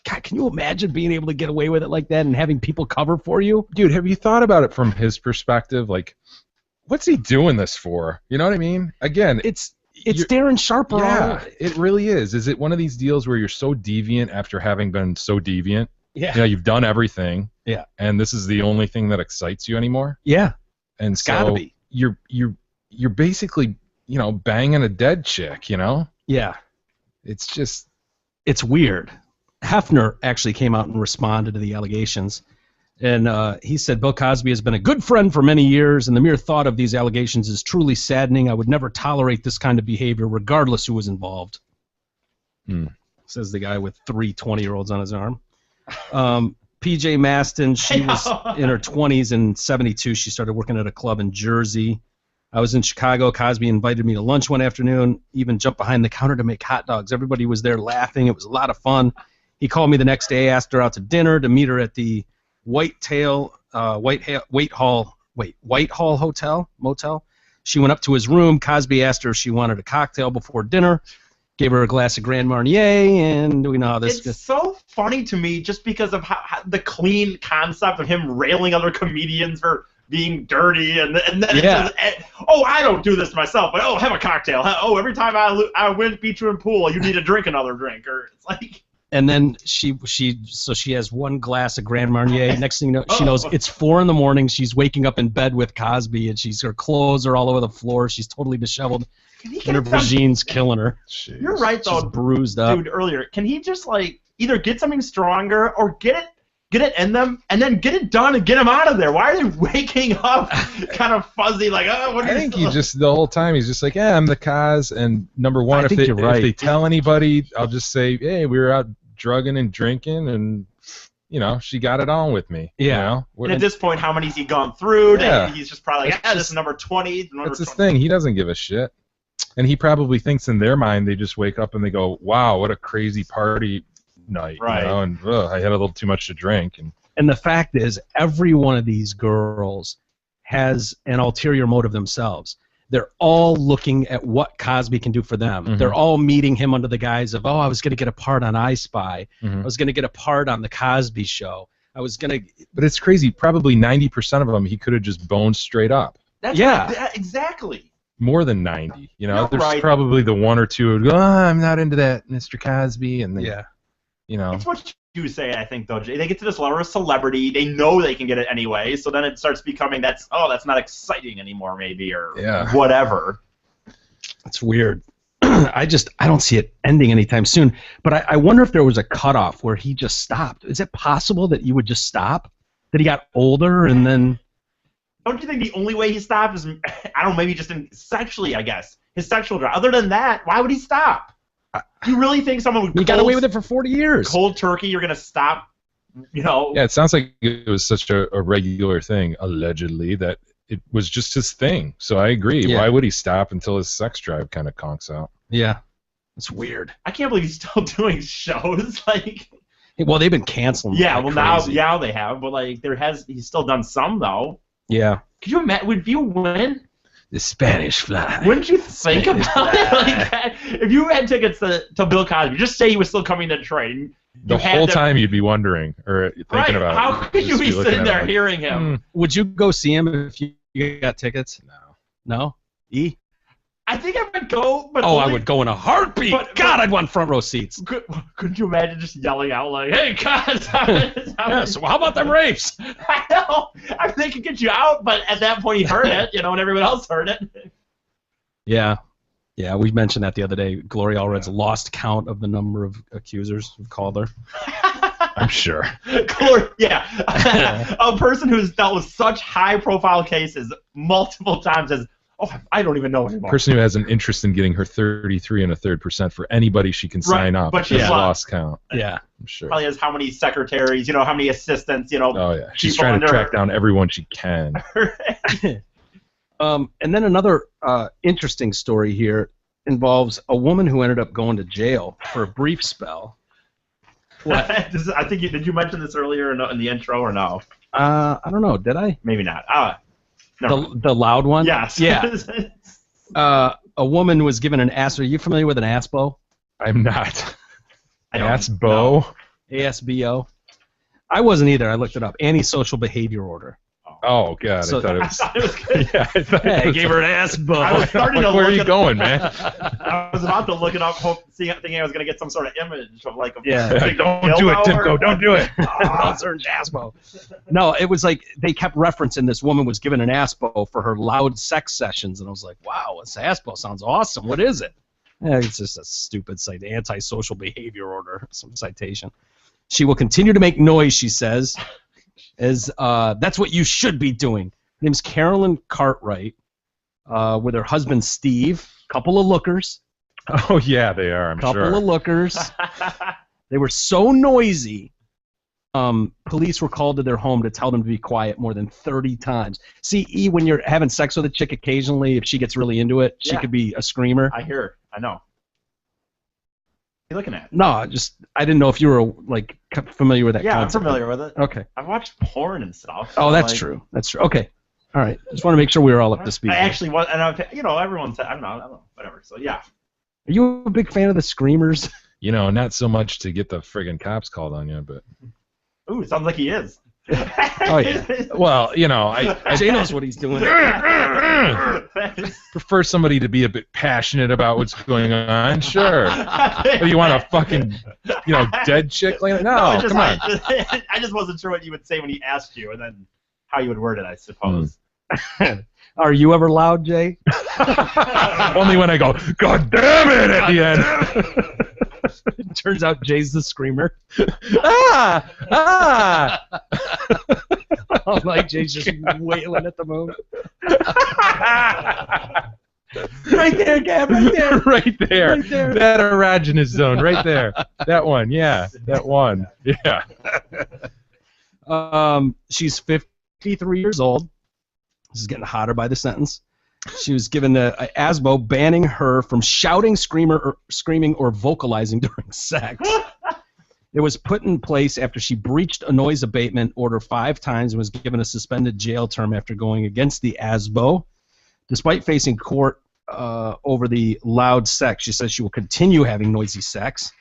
God, can you imagine being able to get away with it like that and having people cover for you? Dude, have you thought about it from his perspective? Like, what's he doing this for? You know what I mean? Again, it's Darren Sharper. Yeah, it really is. Is it one of these deals where you're so deviant after having been so deviant? Yeah. You've done everything. Yeah. And this is the only thing that excites you anymore? Yeah. And it's gotta be. You're basically, banging a dead chick, Yeah. It's weird. Hefner actually came out and responded to the allegations. And he said, Bill Cosby has been a good friend for many years, and the mere thought of these allegations is truly saddening. I would never tolerate this kind of behavior, regardless who was involved. Says the guy with 3 20-year-olds on his arm. P.J. Maston, she was in her 20s. In 72, she started working at a club in Jersey. I was in Chicago. Cosby invited me to lunch one afternoon, even jumped behind the counter to make hot dogs. Everybody was there laughing. It was a lot of fun. He called me the next day, asked her out to dinner to meet her at the Whitehall Motel. She went up to his room. Cosby asked her if she wanted a cocktail before dinner, gave her a glass of Grand Marnier, and we know how this It's so funny to me just because of how the clean concept of him railing other comedians for being dirty, and then it's just, I don't do this myself, but have a cocktail. Every time I win, beat you in pool, you need to drink another drink, or it's like. And then she has one glass of Grand Marnier. Next thing you know, she knows it's 4 a.m. She's waking up in bed with Cosby, and her clothes are all over the floor. She's totally disheveled, and her vagine's killing her. Jeez. You're right, though. She's bruised up. Dude, earlier, can he just either get something stronger or get it in them and then get it done and get them out of there? Why are they waking up kind of fuzzy what I think he just the whole time he's just like, I'm the cause, and number one, if they tell anybody, I'll just say, hey, we were out drugging and drinking, and she got it on with me. Yeah. And at this point, how many's he gone through? Yeah. He's just probably like, this is number 20. That's his thing. He doesn't give a shit. And he probably thinks in their mind they just wake up and they go, wow, what a crazy party night. Right. And I had a little too much to drink. And the fact is, every one of these girls has an ulterior motive themselves. they're all looking at what Cosby can do for them. Mhm. They're all meeting him under the guise of, I was going to get a part on I Spy. Mhm. I was going to get a part on the Cosby Show. I was going to. But it's crazy. Probably 90% of them he could have just boned straight up. Exactly. More than 90. You know, You're there's right. probably the one or two who go, I'm not into that, Mr. Cosby, and then, you know. It's what you say, I think, though, Jay. They get to this level of celebrity. They know they can get it anyway, so then it starts becoming that's not exciting anymore, maybe, or whatever. It's weird. I don't see it ending anytime soon. But I wonder if there was a cutoff where he just stopped. Is it possible that you would just stop? That he got older and then... Don't you think the only way he stopped is, I don't know, maybe just sexually, I guess. His sexual drive. Other than that, why would he stop? Do you really think someone would He got away with it for 40 years. Cold turkey, you're going to stop, you know? Yeah, it sounds like it was such a regular thing, allegedly, that it was just his thing. So I agree. Yeah. Why would he stop until his sex drive kind of conks out? Yeah. It's weird. I can't believe he's still doing shows. Like, well, they've been canceling. yeah, like well crazy. now they have, but like he's still done some though. Yeah. Could you imagine? Would you win? The Spanish Fly. Wouldn't you think Spanish about it like that? If you had tickets to Bill Cosby, just say he was still coming to Detroit. And The whole time you'd be wondering or thinking right? about it. How could you Just be looking sitting at it there like, hearing him? Would you go see him if you got tickets? No? E? I think I would go, but I would go in a heartbeat. But- God, I'd want front row seats. Couldn't you imagine just yelling out like, "Hey, guys!" Yes. Well, how about them rapes? I know. I think it could get you out, but at that point he heard it, you know, and everyone else heard it. Yeah. Yeah, we mentioned that the other day. Gloria Allred's lost count of the number of accusers who've called her. I'm sure. Yeah. A person who's dealt with such high-profile cases multiple times as, I don't even know anymore. Person who has an interest in getting her 33 1/3% for anybody she can sign up. but she's lost count. Yeah. I'm sure. Probably has how many secretaries, you know, how many assistants, you know. Oh, yeah. She's people trying to under track her. down everyone she can. And then another interesting story here involves a woman who ended up going to jail for a brief spell. I think did you mention this earlier in the intro or no? I don't know. Did I? Maybe not. No. The loud one? Yes. Yeah. A woman was given an ASBO. Are you familiar with an ASBO? I'm not. ASBO? ASBO. I wasn't either. I looked it up. Antisocial behavior order. Oh, God. So- I thought it was... yeah, I thought Yeah, it I was gave her an ASBO. I was starting to Where are look you it- going, man? I was about to look it up, thinking I was going to get some sort of image of like a Yeah. Don't do it, Timko. Don't do it. Search ASBO. No, it was like they kept referencing this woman was given an ASBO for her loud sex sessions, and I was like, wow, this ASBO sounds awesome. What is it? It's just a stupid antisocial behavior order, some citation. She will continue to make noise, she says, as that's what you should be doing. Her name's Carolyn Cartwright, with her husband Steve, couple of lookers. Oh, yeah, they are, I'm Couple sure. of lookers. They were so noisy, police were called to their home to tell them to be quiet more than 30 times. See, E, when you're having sex with a chick occasionally, if she gets really into it, she Yeah. could be a screamer. I hear. I know. What are you looking at? No, I didn't know if you were like familiar with that Yeah, I'm concept. familiar with it. Okay. I've watched porn and stuff. Oh, so, that's like, true. That's true. Okay. All right. Just want to make sure we were all up to speed. I actually was, and everyone said, I don't know, whatever. So yeah. Are you a big fan of the screamers? You know, not so much to get the friggin' cops called on you, but... Ooh, sounds like he is. Oh, yeah. Well, you know, Jay knows what he's doing. prefer somebody to be a bit passionate about what's going on. Sure. What, do you want a fucking, dead chick laying? No, come on. I just wasn't sure what you would say when he asked you, and then how you would word it, I suppose. Are you ever loud, Jay? Only when I go, God damn it, at the end. It turns out Jay's the screamer. I'm like, Jay's just wailing at the moon. Right there, Gab, right there. Right there. Right there. That erogenous zone, right there. That one, yeah. That one. Yeah. She's 53 years old. This is getting hotter by the sentence. She was given a ASBO banning her from shouting, screaming, or vocalizing during sex. It was put in place after she breached a noise abatement order 5 times and was given a suspended jail term after going against the ASBO. Despite facing court over the loud sex, she says she will continue having noisy sex.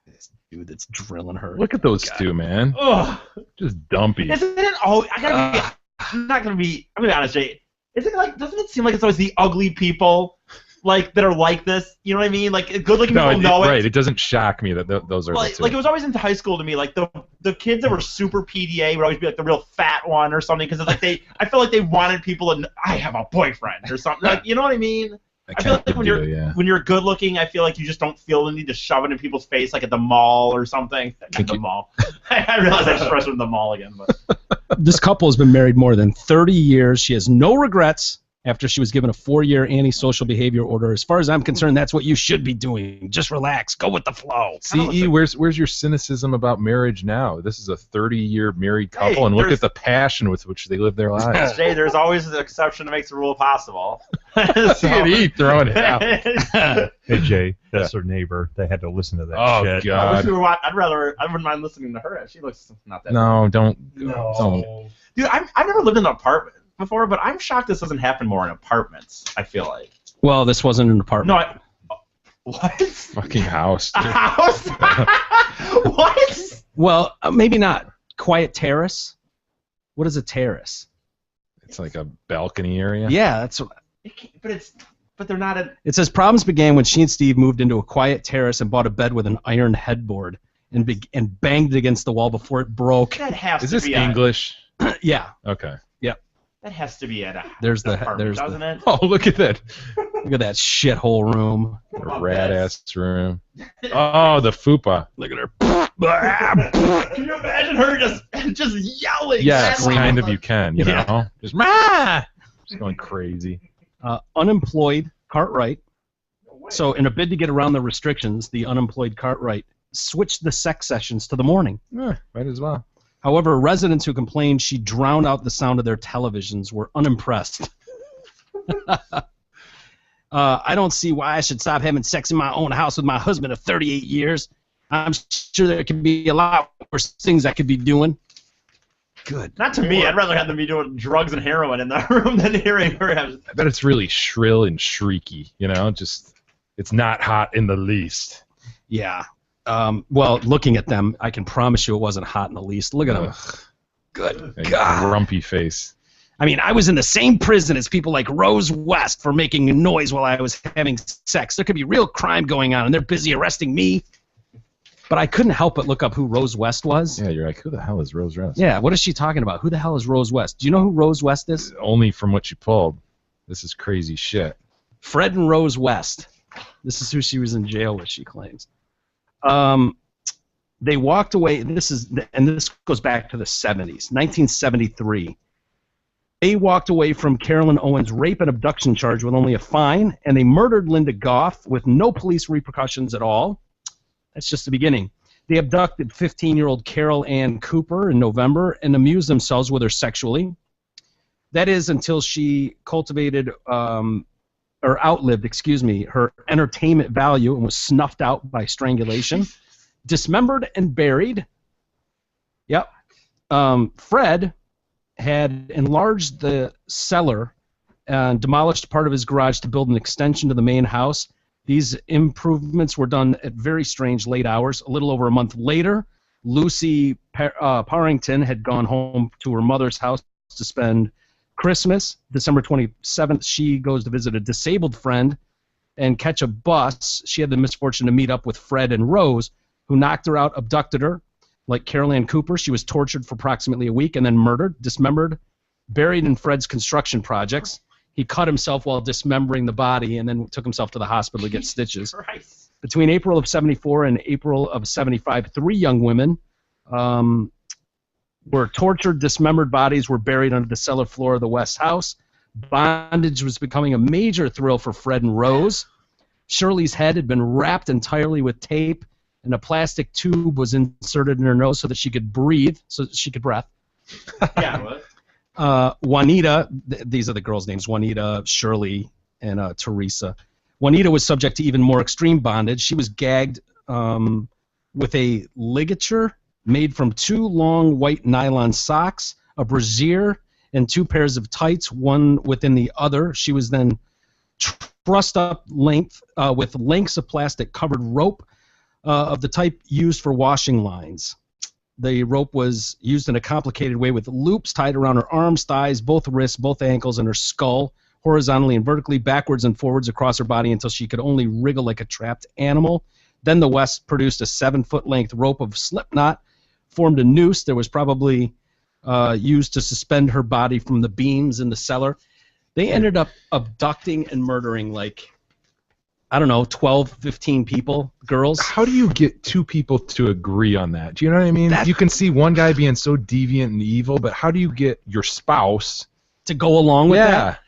This dude that's drilling her. Look at those two, man. Ugh. Just dumpy. Isn't it always? I'm not gonna be. I'm gonna be honest, Jay. Isn't it like? Doesn't it seem like it's always the ugly people, like that are like this? You know what I mean? Like good-looking people know it. Right. It doesn't shock me that those are the two. Like it was always into high school to me. Like the kids that were super PDA would always be like the real fat one or something because like I felt like they wanted people to. I have a boyfriend or something. Like you know what I mean? I feel like when you're good looking, I feel like you just don't feel the need to shove it in people's face, like at the mall or something. At the mall. I realize I just rushed into the mall again. But. This couple has been married more than 30 years. She has no regrets after she was given a 4-year antisocial behavior order. As far as I'm concerned, that's what you should be doing. Just relax. Go with the flow. CE, where's your cynicism about marriage now? This is a 30-year married couple, and look at the passion with which they live their lives. Jay, there's always an exception that makes the rule possible. C&E throwing it out. Hey, Jay, that's her neighbor. They had to listen to that shit. Oh, God. I wouldn't mind listening to her. She looks not that No, don't. Dude, I've never lived in an apartment before, but I'm shocked this doesn't happen more in apartments, I feel like. Well, this wasn't an apartment. No, what? Fucking house. A house? What? Well, maybe not. Quiet terrace? What is a terrace? It's like a balcony area? Yeah, that's what... But they're not a... It says problems began when she and Steve moved into a quiet terrace and bought a bed with an iron headboard and banged it against the wall before it broke. That has Is to this be English? Yeah. Okay. Yep. That has to be at a apartment, doesn't it? Oh, look at that. Look at that shithole room. A rat-ass room. Oh, the fupa. Look at her. Can you imagine her just yelling? Yes, kind of you can, you know? Just going crazy. Unemployed Cartwright. So in a bid to get around the restrictions, the unemployed Cartwright switched the sex sessions to the morning. Might as well. However, residents who complained she drowned out the sound of their televisions were unimpressed. I don't see why I should stop having sex in my own house with my husband of 38 years. I'm sure there could be a lot worse things I could be doing. Good. Not to me. I'd rather have them be doing drugs and heroin in that room than hearing her have... I bet it's really shrill and shrieky, you know? Just, it's not hot in the least. Yeah. Well, looking at them, I can promise you it wasn't hot in the least. Look at them. Good God. Grumpy face. I mean, I was in the same prison as people like Rose West for making noise while I was having sex. There could be real crime going on, and they're busy arresting me. But I couldn't help but look up who Rose West was. Yeah, you're like, who the hell is Rose West? Yeah, what is she talking about? Who the hell is Rose West? Do you know who Rose West is? Only from what you pulled. This is crazy shit. Fred and Rose West. This is who she was in jail with, she claims. They walked away. This goes back to the 70s, 1973. They walked away from Carolyn Owens' rape and abduction charge with only a fine, and they murdered Linda Goff with no police repercussions at all. That's just the beginning. They abducted 15-year-old Carol Ann Cooper in November and amused themselves with her sexually. That is until she cultivated, or outlived, her entertainment value and was snuffed out by strangulation. Dismembered and buried. Yep. Fred had enlarged the cellar and demolished part of his garage to build an extension to the main house. These improvements were done at very strange late hours. A little over a month later, Lucy Parrington had gone home to her mother's house to spend Christmas. December 27th, she goes to visit a disabled friend and catch a bus. She had the misfortune to meet up with Fred and Rose, who knocked her out, abducted her. Like Carol Ann Cooper, she was tortured for approximately a week and then murdered, dismembered, buried in Fred's construction projects. He cut himself while dismembering the body and then took himself to the hospital to get stitches. Christ. Between April of 74 and April of 75, 3 young women were tortured, dismembered bodies were buried under the cellar floor of the West House. Bondage was becoming a major thrill for Fred and Rose. Shirley's head had been wrapped entirely with tape, and a plastic tube was inserted in her nose so that she could breathe, so that she could breath. Yeah, what? Juanita, these are the girls' names, Juanita, Shirley, and Teresa. Juanita was subject to even more extreme bondage. She was gagged with a ligature made from 2 long white nylon socks, a brassiere, and 2 pairs of tights, one within the other. She was then trussed up with lengths of plastic covered rope of the type used for washing lines. The rope was used in a complicated way with loops tied around her arms, thighs, both wrists, both ankles, and her skull, horizontally and vertically, backwards and forwards across her body until she could only wriggle like a trapped animal. Then the West produced a 7-foot length rope of slip knot, formed a noose that was probably used to suspend her body from the beams in the cellar. They ended up abducting and murdering, like, I don't know, 12, 15 people, girls. How do you get 2 people to agree on that? Do you know what I mean? You can see one guy being so deviant and evil, but how do you get your spouse to go along with that?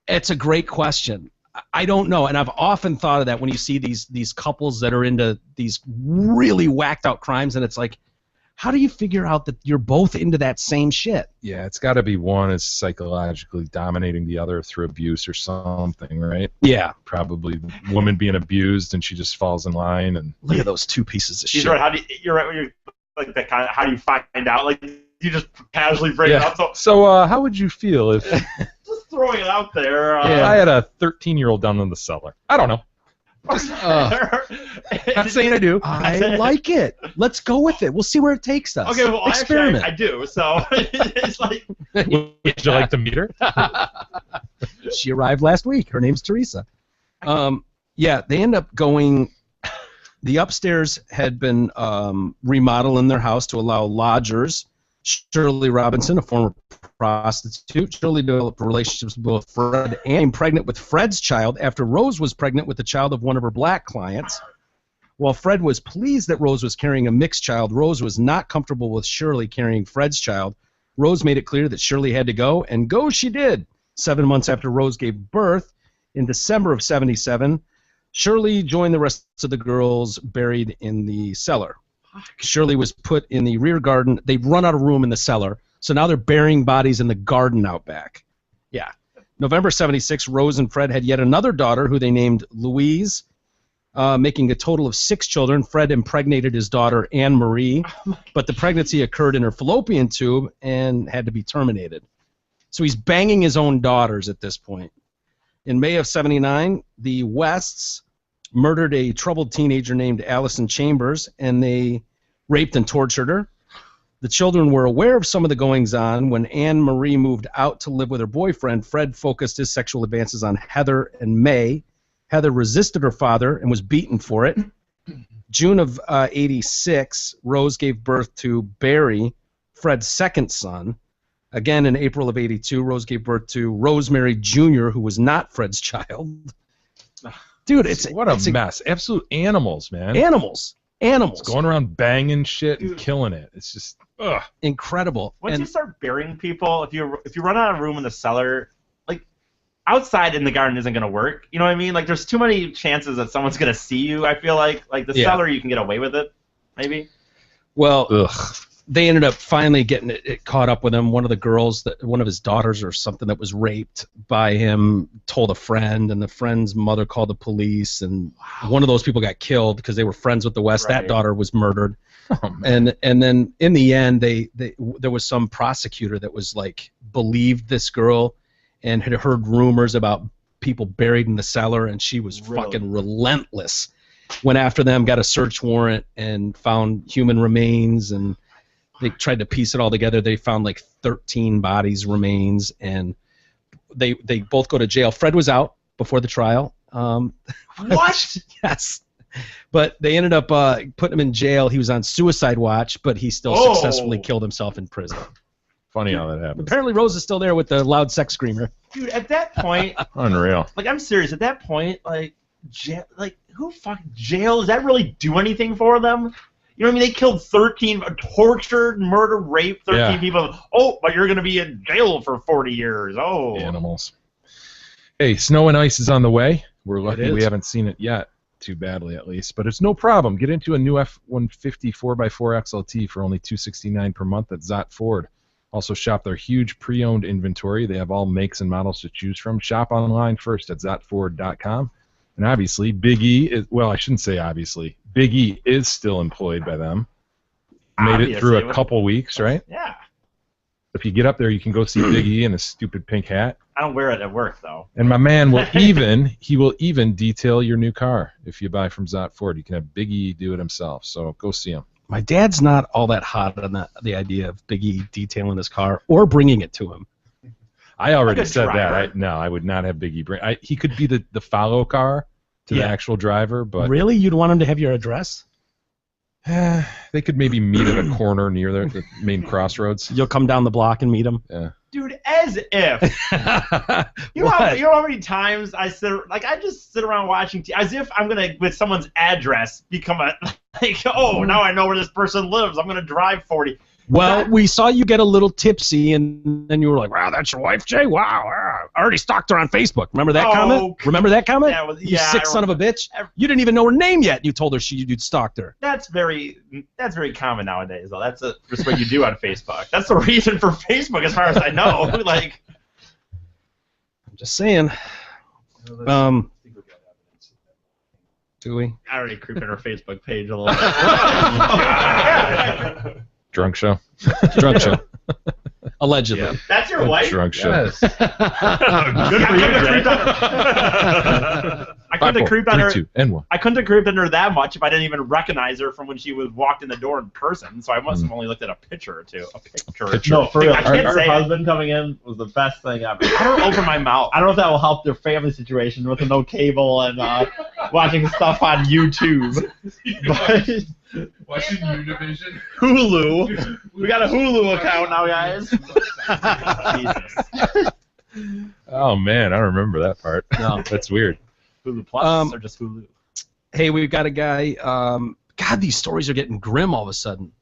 It's a great question. I don't know, and I've often thought of that when you see these couples that are into these really whacked out crimes, and it's like, how do you figure out that you're both into that same shit? Yeah, it's got to be one is psychologically dominating the other through abuse or something, right? Yeah. Probably woman being abused and she just falls in line. And look at those 2 pieces of shit. Right. How do you're like that kind of, how do you find out? Like, you just casually bring it up. So how would you feel if just throwing it out there? I had a 13-year-old down in the cellar? I don't know. Not saying I do. I like it. Let's go with it. We'll see where it takes us. Okay, well, experiment. Actually, I do. So it's like. Would you like to meet her? She arrived last week. Her name's Teresa. Yeah, they end up going. The upstairs had been remodeled in their house to allow lodgers. Shirley Robinson, a former prostitute. Shirley developed relationships with both Fred and became pregnant with Fred's child after Rose was pregnant with the child of one of her black clients. While Fred was pleased that Rose was carrying a mixed child, Rose was not comfortable with Shirley carrying Fred's child. Rose made it clear that Shirley had to go, and go she did. 7 months after Rose gave birth, in December of '77, Shirley joined the rest of the girls buried in the cellar. Shirley was put in the rear garden. They'd run out of room in the cellar, so now they're burying bodies in the garden out back. Yeah. November '76, Rose and Fred had yet another daughter who they named Louise, making a total of 6 children. Fred impregnated his daughter, Anne Marie, but the pregnancy occurred in her fallopian tube and had to be terminated. So he's banging his own daughters at this point. In May of '79, the Wests murdered a troubled teenager named Allison Chambers, and they raped and tortured her. The children were aware of some of the goings-on. When Anne Marie moved out to live with her boyfriend, Fred focused his sexual advances on Heather and May. Heather resisted her father and was beaten for it. June of '86, Rose gave birth to Barry, Fred's second son. Again, in April of '82, Rose gave birth to Rosemary Jr., who was not Fred's child. Dude, what a mess. Absolute animals, man. Animals. It's going around banging shit and killing it. It's just incredible. Once you start burying people, if you run out of room in the cellar, like outside in the garden isn't gonna work. You know what I mean? Like there's too many chances that someone's gonna see you. I feel like the cellar you can get away with it, maybe. Well, they ended up finally getting it caught up with him. One of the girls, one of his daughters or something that was raped by him, told a friend, and the friend's mother called the police, and one of those people got killed because they were friends with the West. Right. That daughter was murdered. Oh, and then in the end, there was some prosecutor that was like believed this girl and had heard rumors about people buried in the cellar, and she was fucking relentless. Went after them, got a search warrant, and found human remains, and they tried to piece it all together. They found like 13 bodies, remains, and they both go to jail. Fred was out before the trial. What? Yes. But they ended up putting him in jail. He was on suicide watch, but he still successfully killed himself in prison. Funny how that happens. Apparently Rose is still there with the loud sex screamer. Dude, at that point... Unreal. Like, I'm serious. At that point, who fucking jail? Does that really do anything for them? You know what I mean? They killed 13, tortured, murdered, raped 13 people. Oh, but you're going to be in jail for 40 years. Oh. Animals. Hey, snow and ice is on the way. We're lucky we haven't seen it yet, too badly at least. But it's no problem. Get into a new F-150 4x4 XLT for only $269 per month at Zott Ford. Also shop their huge pre-owned inventory. They have all makes and models to choose from. Shop online first at ZottFord.com. And obviously, Big E is, well, I shouldn't say obviously. Big E is still employed by them. Made it through a couple weeks, right? Yeah. If you get up there, you can go see Big E in a stupid pink hat. I don't wear it at work though. And my man will even detail your new car if you buy from Zott Ford. You can have Big E do it himself. So go see him. My dad's not all that hot on the idea of Big E detailing his car or bringing it to him. I already Like a said driver. that. I would not have Big E bring. He could be the follow car to the actual driver, but Really? You'd want him to have your address? they could maybe meet at a corner near the main crossroads. You'll come down the block and meet him? Yeah. Dude, as if. You know how many times I just sit around watching as if I'm gonna, with someone's address, become now I know where this person lives. I'm gonna drive 40. Well, we saw you get a little tipsy, and then you were like, "Wow, that's your wife, Jay? Wow, I already stalked her on Facebook." Remember that comment? Remember that comment? You sick son of a bitch! You didn't even know her name yet. You told her you'd stalked her. That's very common nowadays, though. That's what you do on Facebook. That's the reason for Facebook, as far as I know. Like, I'm just saying. Do we? I already creeped on her Facebook page a little bit. Drunk show. Drunk show. Allegedly. Yeah. That's your wife? Drunk show. Yes. Good for you, Jay. I couldn't have creeped on her. 3, 2, and 1. I couldn't have creeped on her that much if I didn't even recognize her from when she walked in the door in person. So I must have only looked at a picture or two. No, for real. I can't Her say husband coming in was the best thing ever. I don't open my mouth. I don't know if that will help their family situation with the no cable and watching stuff on YouTube. But Watching Univision. Hulu. We got a Hulu account now, guys. Jesus. Oh man, I don't remember that part. No. That's weird. Hulu Plus or just Hulu? Hey, we've got a guy. God, these stories are getting grim all of a sudden.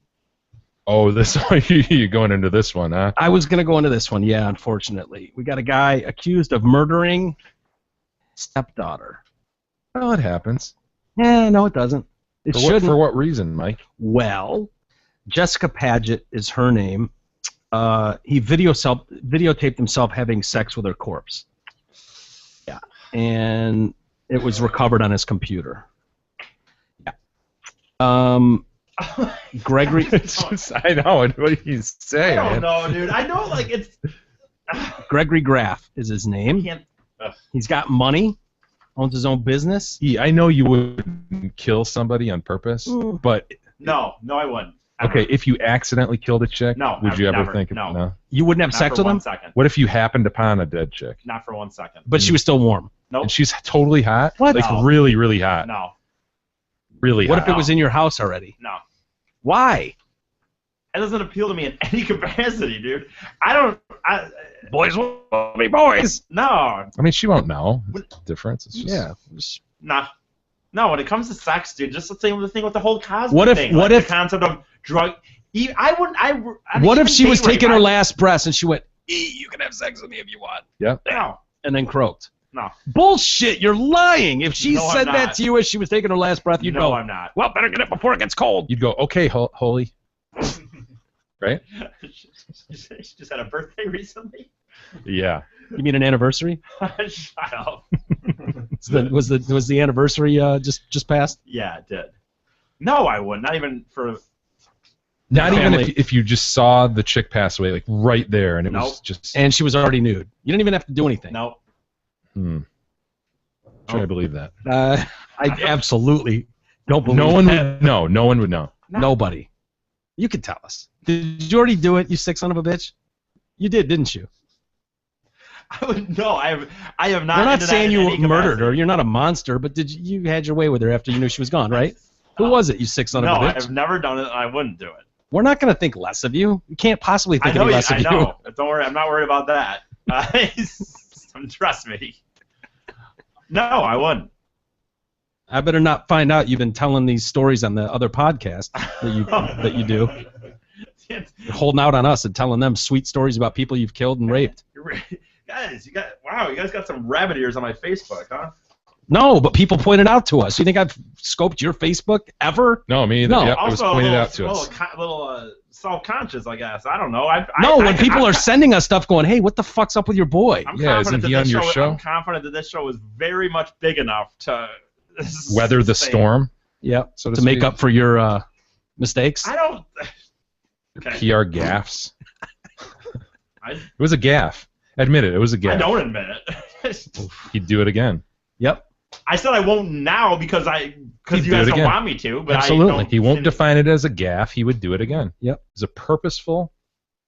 Oh, this one, you're going into this one, huh? I was going to go into this one, yeah, unfortunately. We got a guy accused of murdering stepdaughter. Well, it happens. Yeah, no, it doesn't. It shouldn't. For what reason, Mike? Well, Jessica Paget is her name. He videotaped himself having sex with her corpse. Yeah, and it was recovered on his computer. Yeah. Gregory. I know. What do you say? I don't know, dude. I know, like, it's. Gregory Graff is his name. He's got money. Owns his own business. I know you wouldn't kill somebody on purpose, but No, I wouldn't. okay, if you accidentally killed a chick, No, would you ever never. think of No. You wouldn't have Not sex for with him? 1 second. What if you happened upon a dead chick? Not for 1 second. But she was still warm. Nope. And she's totally hot? What? Like No. really, really hot. No. Really What hot. if it was in your house already? No. Why? That doesn't appeal to me in any capacity, dude. Boys will be boys. No. I mean, she won't know the difference. It's just, Nah. No, when it comes to sex, dude, just the thing with the whole Cosby What if- thing. what like if- the concept of drug. I wouldn't. What if even she was date rape, taking her last breath and she went, you can have sex with me if you want. yeah. No. And then croaked. No. Bullshit, you're lying. If she No, I'm said that not. to you as she was taking her last breath, you'd No, go, I'm not. well, better get it before it gets cold. You'd go, okay, holy. Right? She just had a birthday recently. Yeah. You mean an anniversary? Shut up. Was the anniversary just passed? Yeah, it did. No, I wouldn't. Not even for. Not even Family. if you just saw the chick pass away, like right there, and it was Nope. just. And she was already nude. You didn't even have to do anything. No. Try to believe that. I absolutely don't believe No one that. would know. No one would know. Nobody. You could tell us. Did you already do it, you sick son of a bitch? You did, didn't you? I would no. I have not. We're not into that saying in you any murdered capacity. her. You're not a monster, but you had your way with her after you knew she was gone, right? Who was it, you sick son No, of a bitch? I've never done it. And I wouldn't do it. We're not going to think less of you. We can't possibly I think know. any less I of you. know. Don't worry. I'm not worried about that. Trust me. No, I wouldn't. I better not find out you've been telling these stories on the other podcast that you do. You're holding out on us and telling them sweet stories about people you've killed and raped. Guys, you guys got some rabbit ears on my Facebook, huh? No, but people pointed out to us. You think I've scoped your Facebook ever? No, me either. No. Yep, it was Also, pointed a out to us. little self-conscious, I guess. I don't know. When people are sending us stuff going, hey, what the fuck's up with your boy? I'm Yeah, confident isn't that he on this your show? I'm confident that this show is very much big enough to Weather the say- storm. Yep, So to to make speak. up for your mistakes. I don't. Okay. PR gaffes. It was a gaffe. Admit it. It was a gaffe. I don't admit it. He'd do it again. Yep. I said I won't now because you guys don't want me to. But Absolutely. He won't define it as a gaffe. He would do it again. Yep. It's a purposeful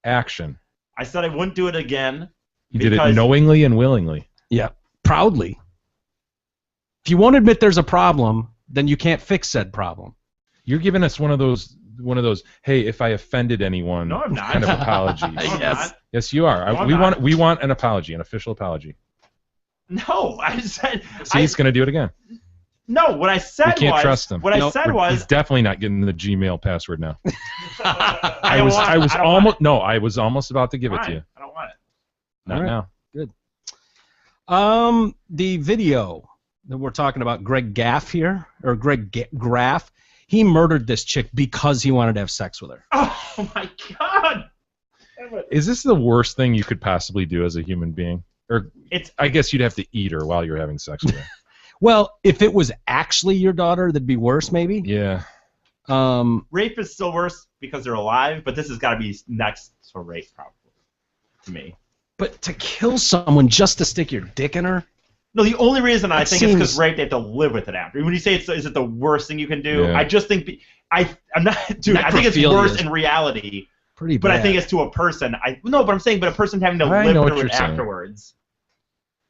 action. I said I wouldn't do it again. He did it knowingly and willingly. Yeah. Proudly. If you won't admit there's a problem, then you can't fix said problem. You're giving us one of those. Hey, if I offended anyone, no, I'm not. Kind of apologies. Yes. Yes, you are. No, we want an apology, an official apology. No, I said. See, he's going to do it again. No, what I said we can't trust him. What I said was. He's definitely not getting the Gmail password now. I was almost about to give it to you. I don't want it. Not now. Good. The video that we're talking about, Greg Graff here, or Greg Graff, he murdered this chick because he wanted to have sex with her. Oh my God! Is this the worst thing you could possibly do as a human being? Or I guess you'd have to eat her while you're having sex with her. Well, if it was actually your daughter, that'd be worse, maybe. Yeah. Rape is still worse because they're alive, but this has got to be next to rape, probably, to me. But to kill someone just to stick your dick in her? No, the only reason I think it's because rape, they have to live with it after. When you say is it the worst thing you can do, I just think I'm not, dude. I think it's worse in reality. Pretty bad. But I think it's to a person. But I'm saying, but a person having to live through it afterwards.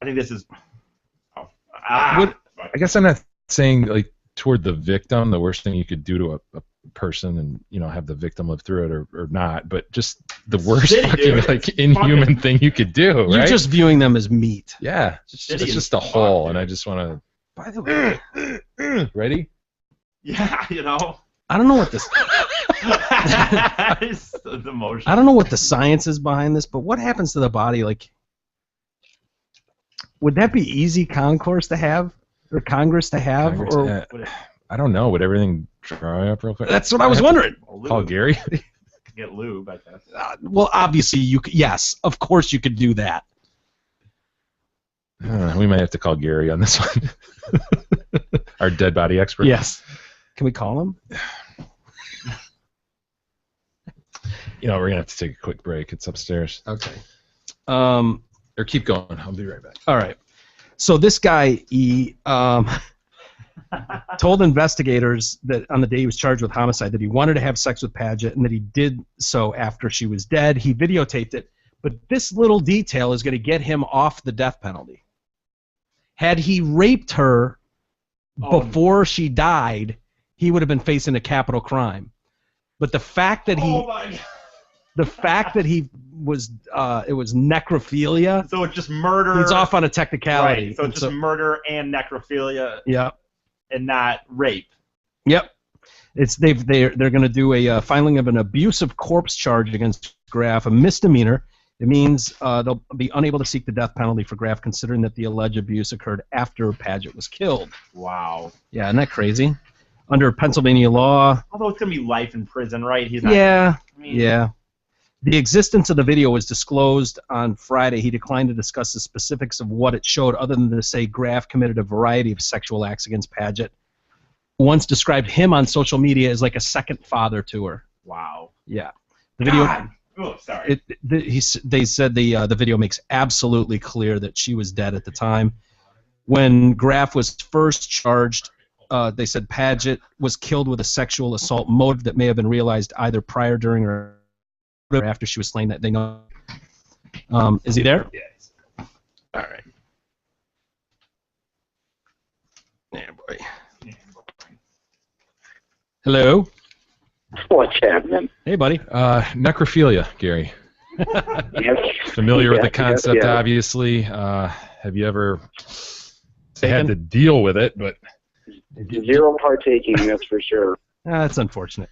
I think this is. I guess I'm not saying like toward the victim, the worst thing you could do to a person, and have the victim live through it or not, but just the worst inhuman thing you could do. Right? You're just viewing them as meat. Yeah, it's just a hole, and I just want to. By the way, ready? Yeah, I don't know what this. It's the emotion. I don't know what the science is behind this, but what happens to the body? Like, would that be easy concourse to have, or Congress to have, or? I don't know. Would everything dry up real quick? That's what I was wondering. Call Gary. Get lube, I guess. Well, obviously yes, of course you could do that. We might have to call Gary on this one. Our dead body expert. Yes. Can we call him? We're gonna have to take a quick break. It's upstairs. Okay. Or keep going. I'll be right back. All right. So this guy, he told investigators that on the day he was charged with homicide that he wanted to have sex with Padgett and that he did so after she was dead. He videotaped it, but this little detail is going to get him off the death penalty. Had he raped her before she died, he would have been facing a capital crime. But the fact that he was it was necrophilia. So it's just murder. He's off on a technicality. Right. So it's just murder and necrophilia. Yeah. And not rape. Yep. They're going to do a filing of an abusive corpse charge against Graff, a misdemeanor. It means they'll be unable to seek the death penalty for Graff, considering that the alleged abuse occurred after Padgett was killed. Wow. Yeah, isn't that crazy? Under Pennsylvania law. Although it's going to be life in prison, right? He's not. Yeah. Yeah. The existence of the video was disclosed on Friday. He declined to discuss the specifics of what it showed, other than to say Graff committed a variety of sexual acts against Padgett. Once described him on social media as like a second father to her. Wow. Yeah. The video. God. Oh, sorry. They said the video makes absolutely clear that she was dead at the time. When Graff was first charged, they said Padgett was killed with a sexual assault motive that may have been realized either prior, during, or after she was slain. That they know. Is he there? Yes. All right. Yeah, boy. Hello. What's happening? Hey, buddy. Necrophilia, Gary. Yes. Familiar with the concept, obviously. Have you ever had to deal with it? But zero partaking, that's for sure. That's unfortunate.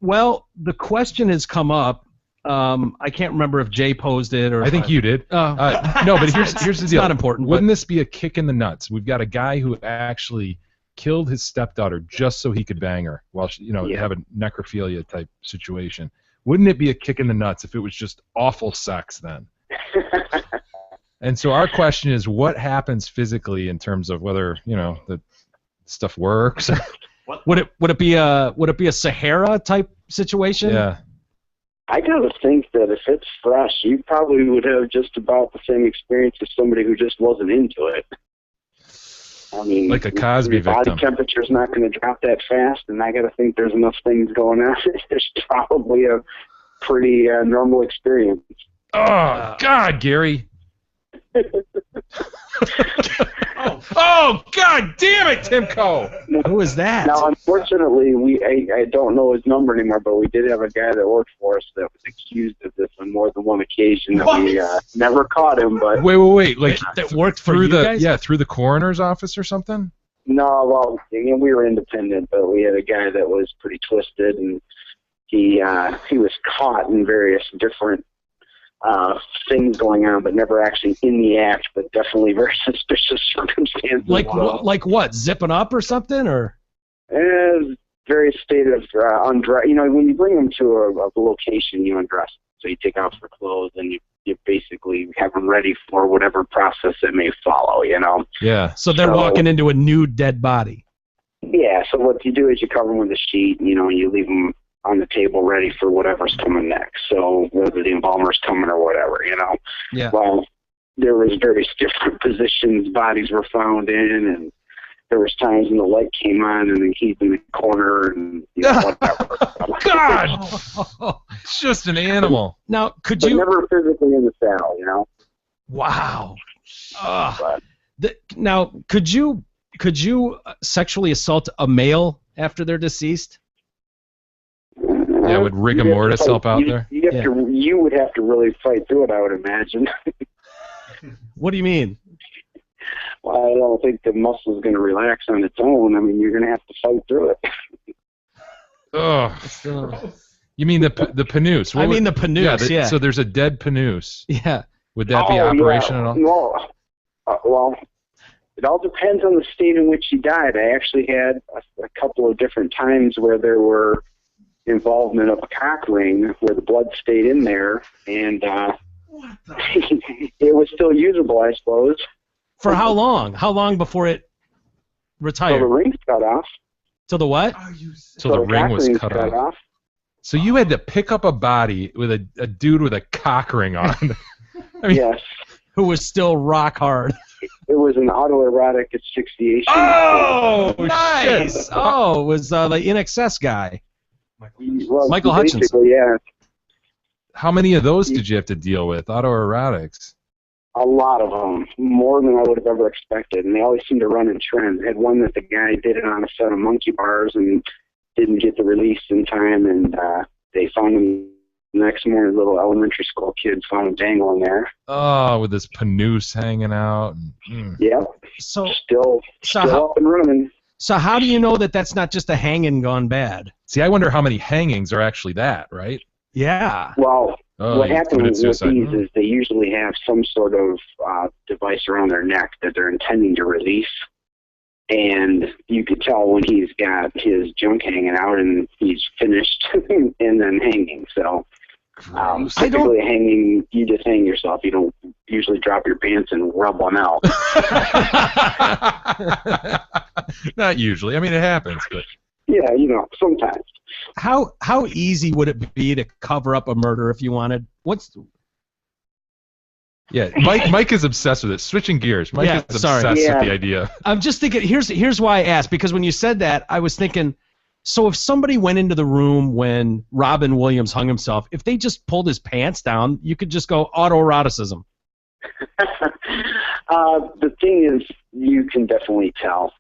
Well, the question has come up. I can't remember if Jay posed it or. I think you did. No, but here's the deal. It's not important. Wouldn't this be a kick in the nuts? We've got a guy who actually killed his stepdaughter just so he could bang her while she, have a necrophilia type situation. Wouldn't it be a kick in the nuts if it was just awful sex then? And so our question is, what happens physically in terms of whether the stuff works? Would it be a Sahara type situation? Yeah. I gotta think that if it's fresh, you probably would have just about the same experience as somebody who just wasn't into it. I mean, Like a Cosby your body victim. temperature's not going to drop that fast, and I gotta think there's enough things going on. It's probably a pretty normal experience. Oh, God, Gary. Oh, God damn it, Timko. Who is that? Now, unfortunately, I don't know his number anymore, but we did have a guy that worked for us that was accused of this on more than one occasion. That we never caught him, but Wait. Like that worked for through you the guys? through the coroner's office or something? no, well, again, we were independent, but we had a guy that was pretty twisted, and he was caught in various different things going on, but never actually in the act, but definitely very suspicious circumstances. Like what? Zipping up or something, or? Various state of undress. You know, when you bring them to a location, you undress. So you take off their clothes and you basically have them ready for whatever process that may follow. You know. Yeah. So they're walking into a nude dead body. Yeah. So what you do is you cover them with a sheet. You know, and you leave them on the table ready for whatever's coming next. So whether the embalmer's coming or whatever, you know. Yeah. Well, there was various different positions bodies were found in, and there was times when the light came on and then he's in the corner and you know, whatever. God! It's just an animal. Now, could but you? never physically in the saddle, you know. Wow. Now, could you sexually assault a male after they're deceased? Yeah, would rigor mortis help out there? You would have to really fight through it, I would imagine. What do you mean? Well, I don't think the muscle's going to relax on its own. I mean, you're going to have to fight through it. Oh. You mean the panoose? I mean the panoose, yeah. So there's a dead panoose. Yeah. Would that be operation at all? No. Well, it all depends on the state in which he died. I actually had a couple of different times where there were involvement of a cock ring where the blood stayed in there, and it was still usable, I suppose. For how long? How long before it retired? So the ring's cut off. So the what? So the ring was cut off. So you had to pick up a body with a dude with a cock ring on. I mean, yes. Who was still rock hard. It was an autoerotic asphyxiation. Oh, nice! shit. Oh, it was the In Excess guy. Well, Michael Hutchinson. basically, yeah. How many of those did you have to deal with? Autoerotics? A lot of them, more than I would have ever expected, and they always seem to run in trends. I had one that the guy did it on a set of monkey bars and didn't get the release in time, and they found him the next morning. Little elementary school kids found him dangling there. Oh, with this panoose hanging out. Yeah. So still up and running. So how do you know that that's not just a hanging gone bad? See, I wonder how many hangings are actually that, right? Yeah. Well, what you happens committed with suicide. these is they usually have some sort of device around their neck that they're intending to release. And you could tell when he's got his junk hanging out and he's finished and then hanging. So typically hanging, you just hang yourself. You don't usually drop your pants and rub one out. Not usually. I mean, it happens, but yeah, you know, sometimes. How easy would it be to cover up a murder if you wanted? yeah, Mike is obsessed with it. Switching gears, Mike is obsessed with the idea. I'm just thinking. Here's why I asked, because when you said that, I was thinking. So if somebody went into the room when Robin Williams hung himself, if they just pulled his pants down, you could just go autoeroticism. The thing is, you can definitely tell.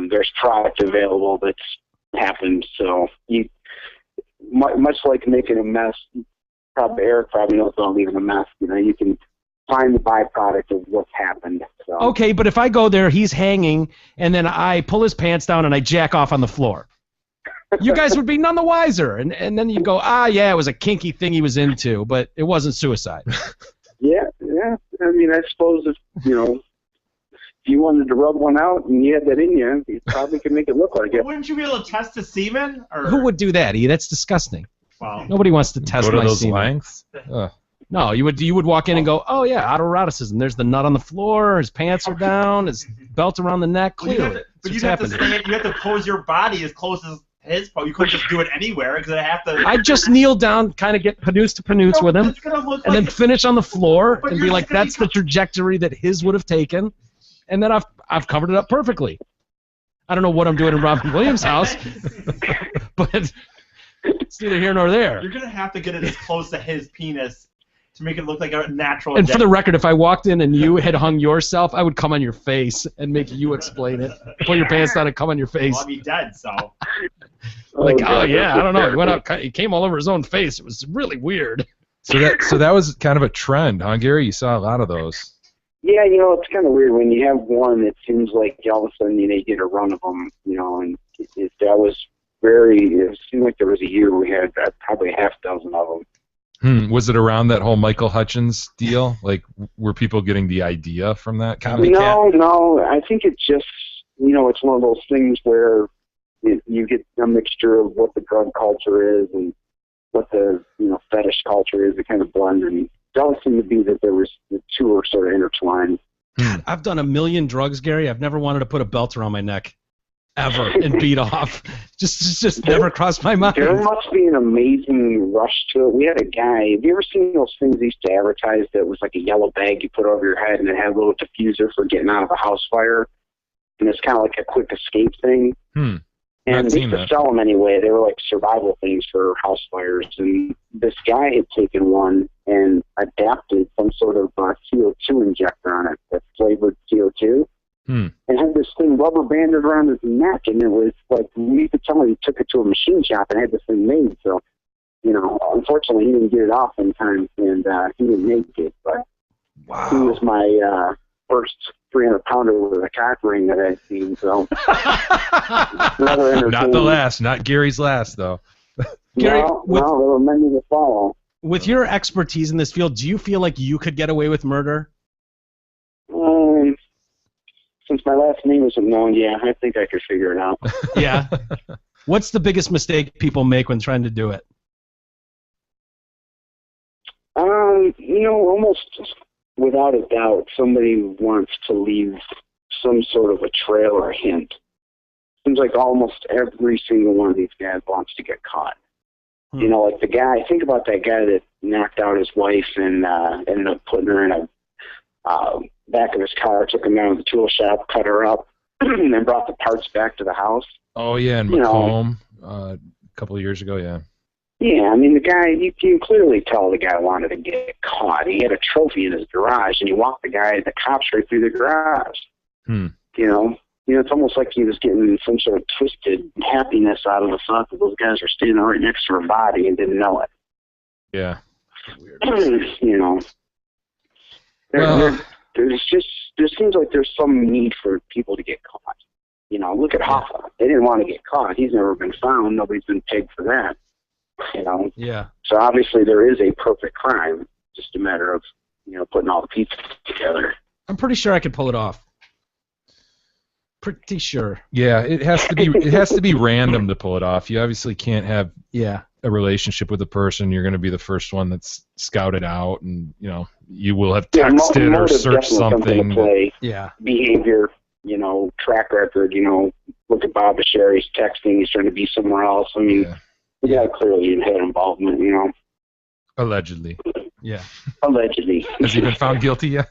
There's product available that's happened, so you much like making a mess. Eric probably knows about leaving a mess. You know, you can find the byproduct of what's happened. So. Okay, but if I go there, he's hanging, and then I pull his pants down and I jack off on the floor. You guys would be none the wiser, and then you go, yeah, it was a kinky thing he was into, but it wasn't suicide. Yeah. I mean, I suppose if you wanted to rub one out and you had that in you probably could make it look like it. Wouldn't you be able to test the semen? Or? Who would do that? That's disgusting. Wow. Nobody wants to test Go to my those semen. lengths? No, you would walk in and go, oh yeah, autoeroticism. There's the nut on the floor, his pants are down, his belt around the neck. Clearly, But you have to pose your body as close as his post. You couldn't just do it anywhere because I have to. I'd just kneel down, kind of get panoots to panoots with him, It's gonna look and like then finish on the floor But and you're be like, just gonna that's the trajectory that his would have taken, and then I've covered it up perfectly. I don't know what I'm doing in Robin Williams' house, but it's neither here nor there. You're gonna have to get it as close to his penis to make it look like a natural. And for the record, if I walked in and you had hung yourself, I would come on your face and make you explain it. Pull your pants down and come on your face. Well, I'd be dead. So. Like, oh yeah, I don't know. He went up, he came all over his own face. It was really weird. So that was kind of a trend, huh, Gary? You saw a lot of those. Yeah, it's kind of weird when you have one. It seems like all of a sudden you get a run of them, and that was it seemed like there was a year we had probably a half dozen of them. Was it around that whole Michael Hutchins deal? Like, were people getting the idea from that kind of? No. I think it's just, it's one of those things where you get a mixture of what the drug culture is and what the fetish culture is. It kind of blend, and it does seem to be that the two are sort of intertwined. I've done a million drugs, Gary. I've never wanted to put a belt around my neck, ever, and beat off. Just never crossed my mind. There must be an amazing rush to it. We had a guy. Have you ever seen those things they used to advertise that was like a yellow bag you put over your head and it had a little diffuser for getting out of a house fire? And it's kind of like a quick escape thing. And they used to sell them anyway. They were like survival things for house fires. And this guy had taken one and adapted some sort of CO2 injector on it that flavored CO2. And had this thing rubber banded around his neck, and it was like, you could tell he took it to a machine shop and had this thing made. So, unfortunately, he didn't get it off in time, and he didn't make it. But he was my first 300-pounder with a cock ring that I'd seen. So, not the last, not Gary's last, though. Gary, there were many to follow. With your expertise in this field, do you feel like you could get away with murder? Since my last name isn't known, yeah, I think I could figure it out. Yeah. What's the biggest mistake people make when trying to do it? Almost without a doubt, somebody wants to leave some sort of a trail or a hint. Seems like almost every single one of these guys wants to get caught. Like the guy, think about that guy that knocked out his wife and ended up putting her in a back of his car, took him down to the tool shop, cut her up, and then brought the parts back to the house. Oh, yeah, in Macomb a couple of years ago, yeah. Yeah, I mean, the guy, you can clearly tell the guy wanted to get caught. He had a trophy in his garage, and he walked the cops right through the garage. It's almost like he was getting some sort of twisted happiness out of the thought that those guys were standing right next to her body and didn't know it. Yeah. There seems like there's some need for people to get caught. Look at Hoffa. They didn't want to get caught. He's never been found. Nobody's been pegged for that. Yeah. So obviously there is a perfect crime. Just a matter of putting all the pieces together. I'm pretty sure I could pull it off. Pretty sure. Yeah, it has to be random to pull it off. You obviously can't have a relationship with a person. You're going to be the first one that's scouted out, and you will have texted or searched something. Behavior, track record. Look at Bob Bashari's texting. He's trying to be somewhere else. I mean, you got clearly had involvement. Allegedly. Yeah. Allegedly. Has he been found guilty yet?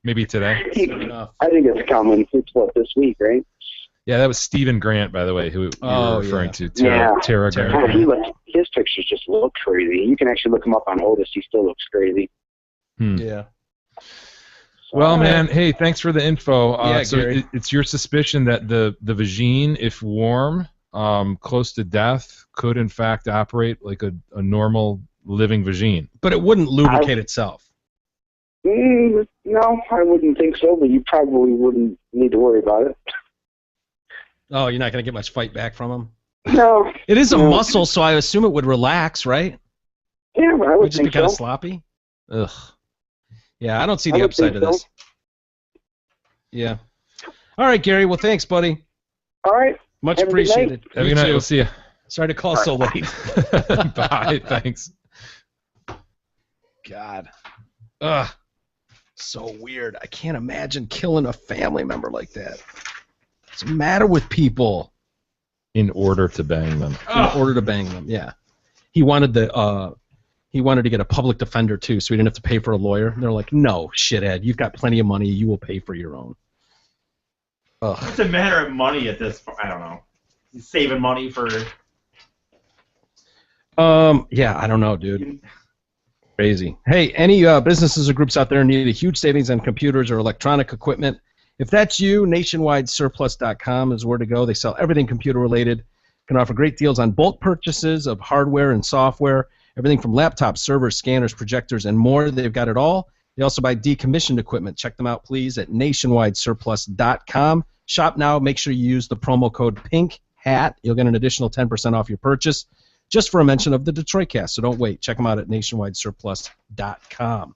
Maybe today. I think it's coming. It's this week, right? Yeah, that was Stephen Grant, by the way, who you were referring to. Tara Grant. His pictures just look crazy. You can actually look him up on Otis. He still looks crazy. Yeah. Well, man, hey, thanks for the info. Gary. It's your suspicion that the vagine, if warm, close to death, could in fact operate like a normal living vagine. But it wouldn't lubricate itself. No, I wouldn't think so, but you probably wouldn't need to worry about it. Oh, you're not going to get much fight back from him? No. It is a muscle, so I assume it would relax, right? Yeah, but I would just think be kind of so. sloppy? Ugh. Yeah, I don't see the upside of this. Yeah. All right, Gary. Well, thanks, buddy. All right. Much Have a good appreciated. Have a good night. We'll see you. Sorry to call so late. Bye. Thanks. God. Ugh. So weird. I can't imagine killing a family member like that. What's the matter with people? In order to bang them. In order to bang them, yeah. He wanted to get a public defender too, so he didn't have to pay for a lawyer. And they're like, no, shithead, you've got plenty of money, you will pay for your own. Ugh. It's a matter of money at this point. I don't know. He's saving money for. Yeah, I don't know, dude. Crazy. Hey, any businesses or groups out there need a huge savings on computers or electronic equipment? If that's you, nationwidesurplus.com is where to go. They sell everything computer related. Can offer great deals on bulk purchases of hardware and software, everything from laptops, servers, scanners, projectors, and more. They've got it all. They also buy decommissioned equipment. Check them out, please, at nationwidesurplus.com. Shop now. Make sure you use the promo code PINKHAT. You'll get an additional 10% off your purchase just for a mention of the Detroit Cast. So don't wait. Check them out at nationwidesurplus.com.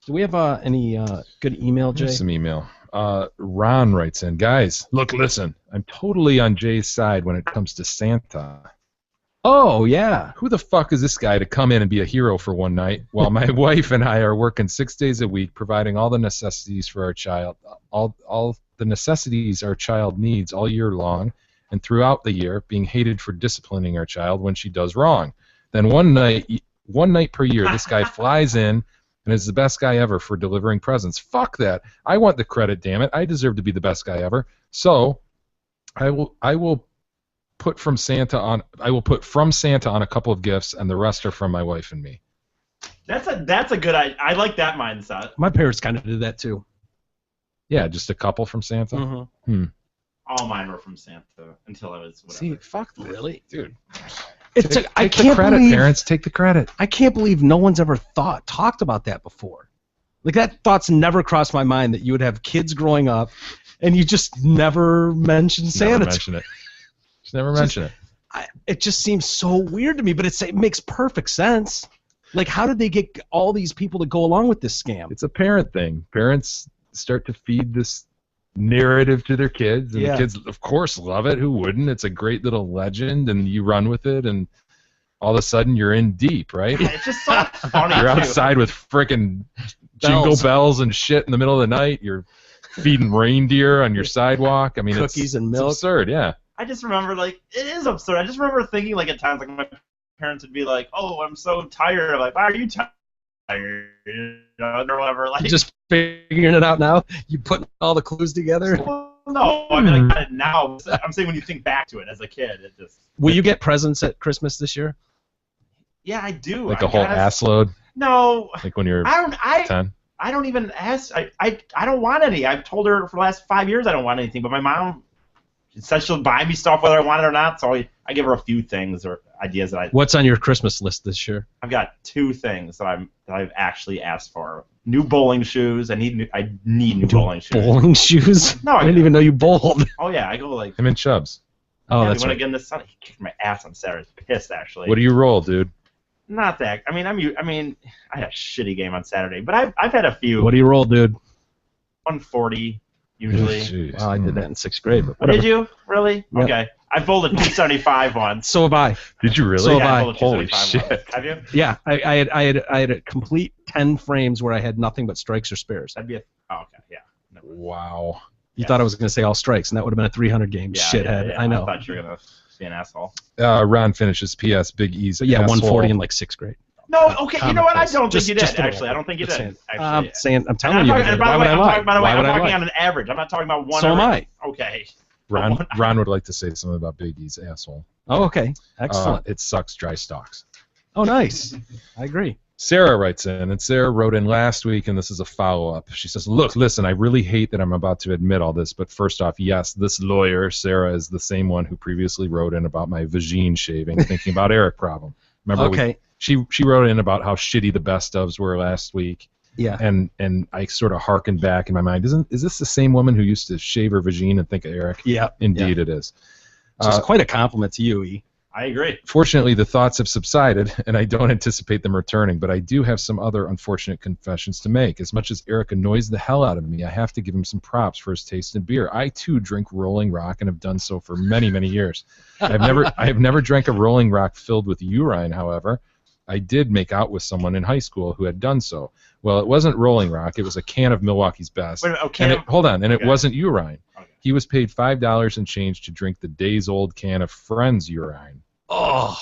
Do we have any good email, Jay? Here's some email. Ron writes in, guys, look, listen, I'm totally on Jay's side when it comes to Santa. Oh, yeah. Who the fuck is this guy to come in and be a hero for one night while my wife and I are working 6 days a week providing all the necessities for our child, all the necessities our child needs all year long and throughout the year, being hated for disciplining our child when she does wrong. Then one night per year, this guy flies in and is the best guy ever for delivering presents. Fuck that. I want the credit, damn it. I deserve to be the best guy ever. So I will put from Santa on a couple of gifts, and the rest are from my wife and me. That's a good idea. I like that mindset. My parents kind of did that too. Yeah, just a couple from Santa. Mm-hmm. All mine were from Santa until I was whatever. See, fuck really, dude. I Take the credit, parents. Take the credit. I can't believe no one's ever talked about that before. Like, that thought's never crossed my mind that you would have kids growing up and you just never mention Santa. Never mention it. Just never mention it. It just seems so weird to me, but it makes perfect sense. Like, how did they get all these people to go along with this scam? It's a parent thing. Parents start to feed this narrative to their kids, and the kids, of course, love it. Who wouldn't? It's a great little legend, and you run with it, and all of a sudden you're in deep, right? It's just so funny. You're outside with frickin' jingle bells and shit in the middle of the night. You're feeding reindeer on your sidewalk. I mean, cookies and milk. It's absurd, yeah. I just remember, like, it is absurd. I just remember thinking, like, at times, like, my parents would be like, "Oh, I'm so tired." I'm like, "Why are you tired?" You know, or whatever. Like, just figuring it out now. You put all the clues together. No, I mean, like, now. I'm saying when you think back to it as a kid, it just. Will you get presents at Christmas this year? Yeah, I do. Like a whole ass load. No. Like when you're 10. I don't even ask. I don't want any. I've told her for the last 5 years I don't want anything, but my mom said she'll buy me stuff whether I want it or not. So I give her a few things or ideas that What's on your Christmas list this year? I've got 2 things that I've actually asked for. New bowling shoes. I need new bowling shoes. Bowling shoes? No, I didn't even know you bowled. Oh yeah, I go like. Him and Chubbs. Oh, yeah, that's we went right. again this Sunday. He kicked my ass on Saturday. I was pissed actually. What do you roll, dude? Not that. I mean, I had a shitty game on Saturday, but I've had a few. What do you roll, dude? 140 usually. Jeez. Well, I did that in 6th grade. But whatever. Did you really? Yep. Okay. I bowled a 275 once. So have I. Did you really? So Yeah, have I I. bowled a Holy 275 once. shit. Have you? Yeah, I had a complete 10 frames where I had nothing but strikes or spares. That'd be a. Oh, okay. Yeah. No. Wow. You thought I was going to say all strikes, and that would have been a 300 game. Yeah, Shithead. yeah. I know. I thought you were gonna be an asshole. Ron finishes. P.S. Big E's. But yeah, asshole. 140 in like 6th grade. No. Okay. You know what? I don't Just- think you just did. a Actually, I little. don't think you Just did. saying. Actually. I'm telling you. And Why would I lie? by the way, Why I'm would I talking lie? on an average. I'm not talking about one. So am I. Okay. Ron would like to say something about Big E's asshole. Oh, okay. Excellent. It sucks dry stocks. Oh, nice. I agree. Sarah writes in, and Sarah wrote in last week, and this is a follow-up. She says, look, listen, I really hate that I'm about to admit all this, but first off, yes, this lawyer, Sarah, is the same one who previously wrote in about my vagine shaving, thinking about Eric problem. Remember, Okay. she wrote in about how shitty the best ofs were last week, Yeah. and I sort of hearkened back in my mind, is this the same woman who used to shave her vagine and think of Eric? Yeah. Indeed it is. Which is quite a compliment to you, E. I agree. Fortunately, the thoughts have subsided, and I don't anticipate them returning, but I do have some other unfortunate confessions to make. As much as Eric annoys the hell out of me, I have to give him some props for his taste in beer. I, too, drink Rolling Rock and have done so for many, many years. I have never drank a Rolling Rock filled with urine, however. I did make out with someone in high school who had done so. Well, it wasn't Rolling Rock. It was a can of Milwaukee's Best. Wait a minute, Hold on, and it wasn't urine. Okay. He was paid $5 and change to drink the days-old can of Friends urine. Oh,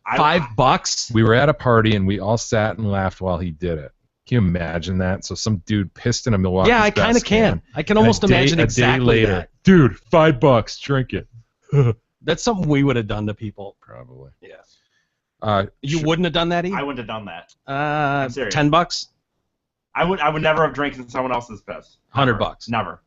$5? We were at a party, and we all sat and laughed while he did it. Can you imagine that? So some dude pissed in a Milwaukee Yeah, I kind of can. I can almost imagine exactly a day later, that. Dude, $5, drink it. That's something we would have done to people. Probably. Yeah. You wouldn't have done that, E? I wouldn't have done that. I'm serious. $10? I would never have drank in someone else's piss. $100. Never.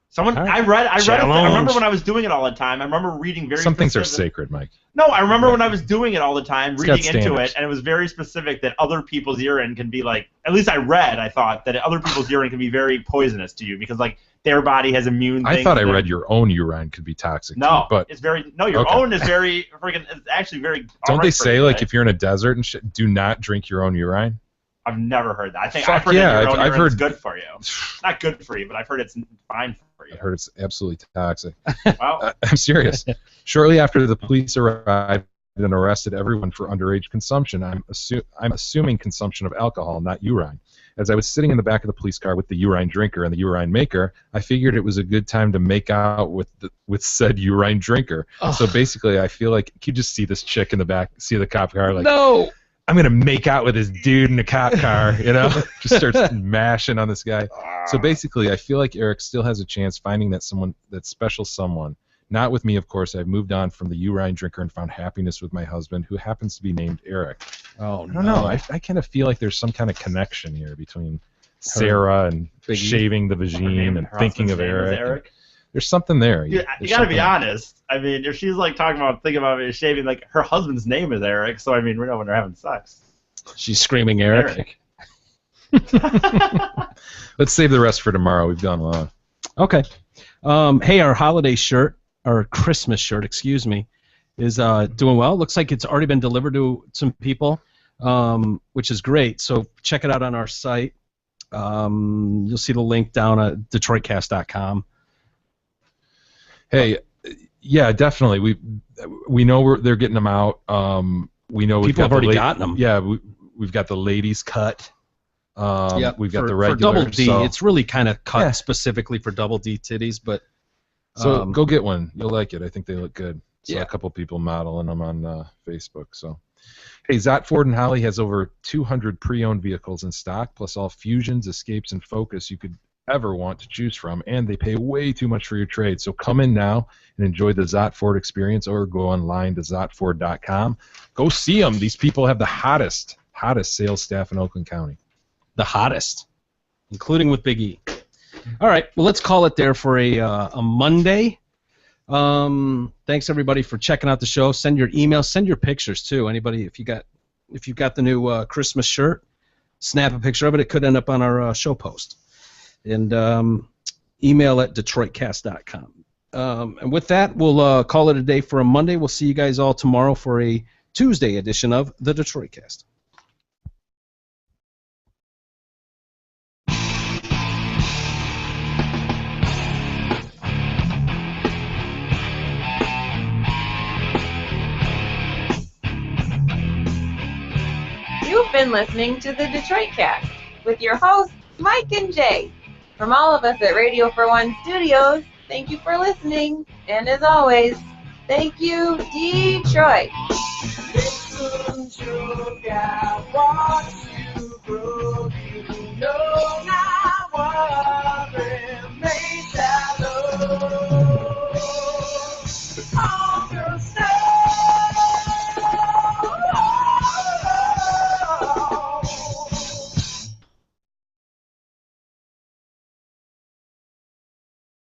Someone All right. I read it. I Challenge. remember when I was doing it all the time. I remember reading very Some things are specific- sacred, Mike. No, I remember when I was doing it all the time, It's got reading into standards. it, and it was very specific that other people's urine can be like. At least I thought that other people's urine can be very poisonous to you because like their body has immune. I things thought I that- read your own urine could be toxic. No, too, but it's very no. Your Okay. own is very freaking. It's actually very. don't alright they for say you, like right? if you're in a desert and shit, do not drink your own urine? I've never heard that. I think Fuck I've heard yeah, that your own I've urine is heard- good for you. Not good for you, but I've heard it's fine for you. I heard it's absolutely toxic. Well, I'm serious. Shortly after the police arrived and arrested everyone for underage consumption, I'm assuming consumption of alcohol, not urine. As I was sitting in the back of the police car with the urine drinker and the urine maker, I figured it was a good time to make out with said urine drinker. So basically, I feel like you just see this chick in the back, see the cop car, like, no, I'm gonna make out with this dude in a cop car, you know, just starts mashing on this guy. So basically, I feel like Eric still has a chance finding that special someone. Not with me, of course. I've moved on from the urine drinker and found happiness with my husband, who happens to be named Eric. Oh, I don't know. I kind of feel like there's some kind of connection here between Sarah and Biggie. shaving the vagine and her thinking husband's of name is Eric. Eric? There's something there. You gotta be honest. I mean, if she's like thinking about shaving, like her husband's name is Eric, so I mean, we know when they're having sex. She's screaming Eric. Let's save the rest for tomorrow. We've gone long. Okay. Hey, our holiday shirt, our Christmas shirt, excuse me, is doing well. Looks like it's already been delivered to some people, which is great. So check it out on our site. You'll see the link down at DetroitCast.com. Hey, yeah, definitely. We know they're getting them out. We know People have already gotten them. Yeah, we've got the ladies cut. We've got the regular. For Double D, so, it's really kind of cut specifically for Double D titties, but so go get one. You'll like it. I think they look good. Saw Yeah. a couple people modeling them on Facebook. So, hey, Zott Ford and Holly has over 200 pre-owned vehicles in stock, plus all Fusions, Escapes, and Focus you could ever want to choose from, and they pay way too much for your trade. So come in now and enjoy the Zott Ford experience, or go online to zottford.com. Go see them. These people have the hottest sales staff in Oakland County. the hottest, including with Big E. All right, well, let's call it there for a Monday. Thanks everybody for checking out the show. Send your emails, send your pictures too. Anybody, if you've got the new Christmas shirt, snap a picture of it. It could end up on our show post. And email at DetroitCast.com. And with that, we'll call it a day for a Monday. We'll see you guys all tomorrow for a Tuesday edition of the DetroitCast. You've been listening to the Detroit Cast with your hosts, Mike and Jay. From all of us at Radio for One Studios, thank you for listening. And as always, thank you, Detroit. Listen, sugar, watch you grow. You know not what remains that love. Oh,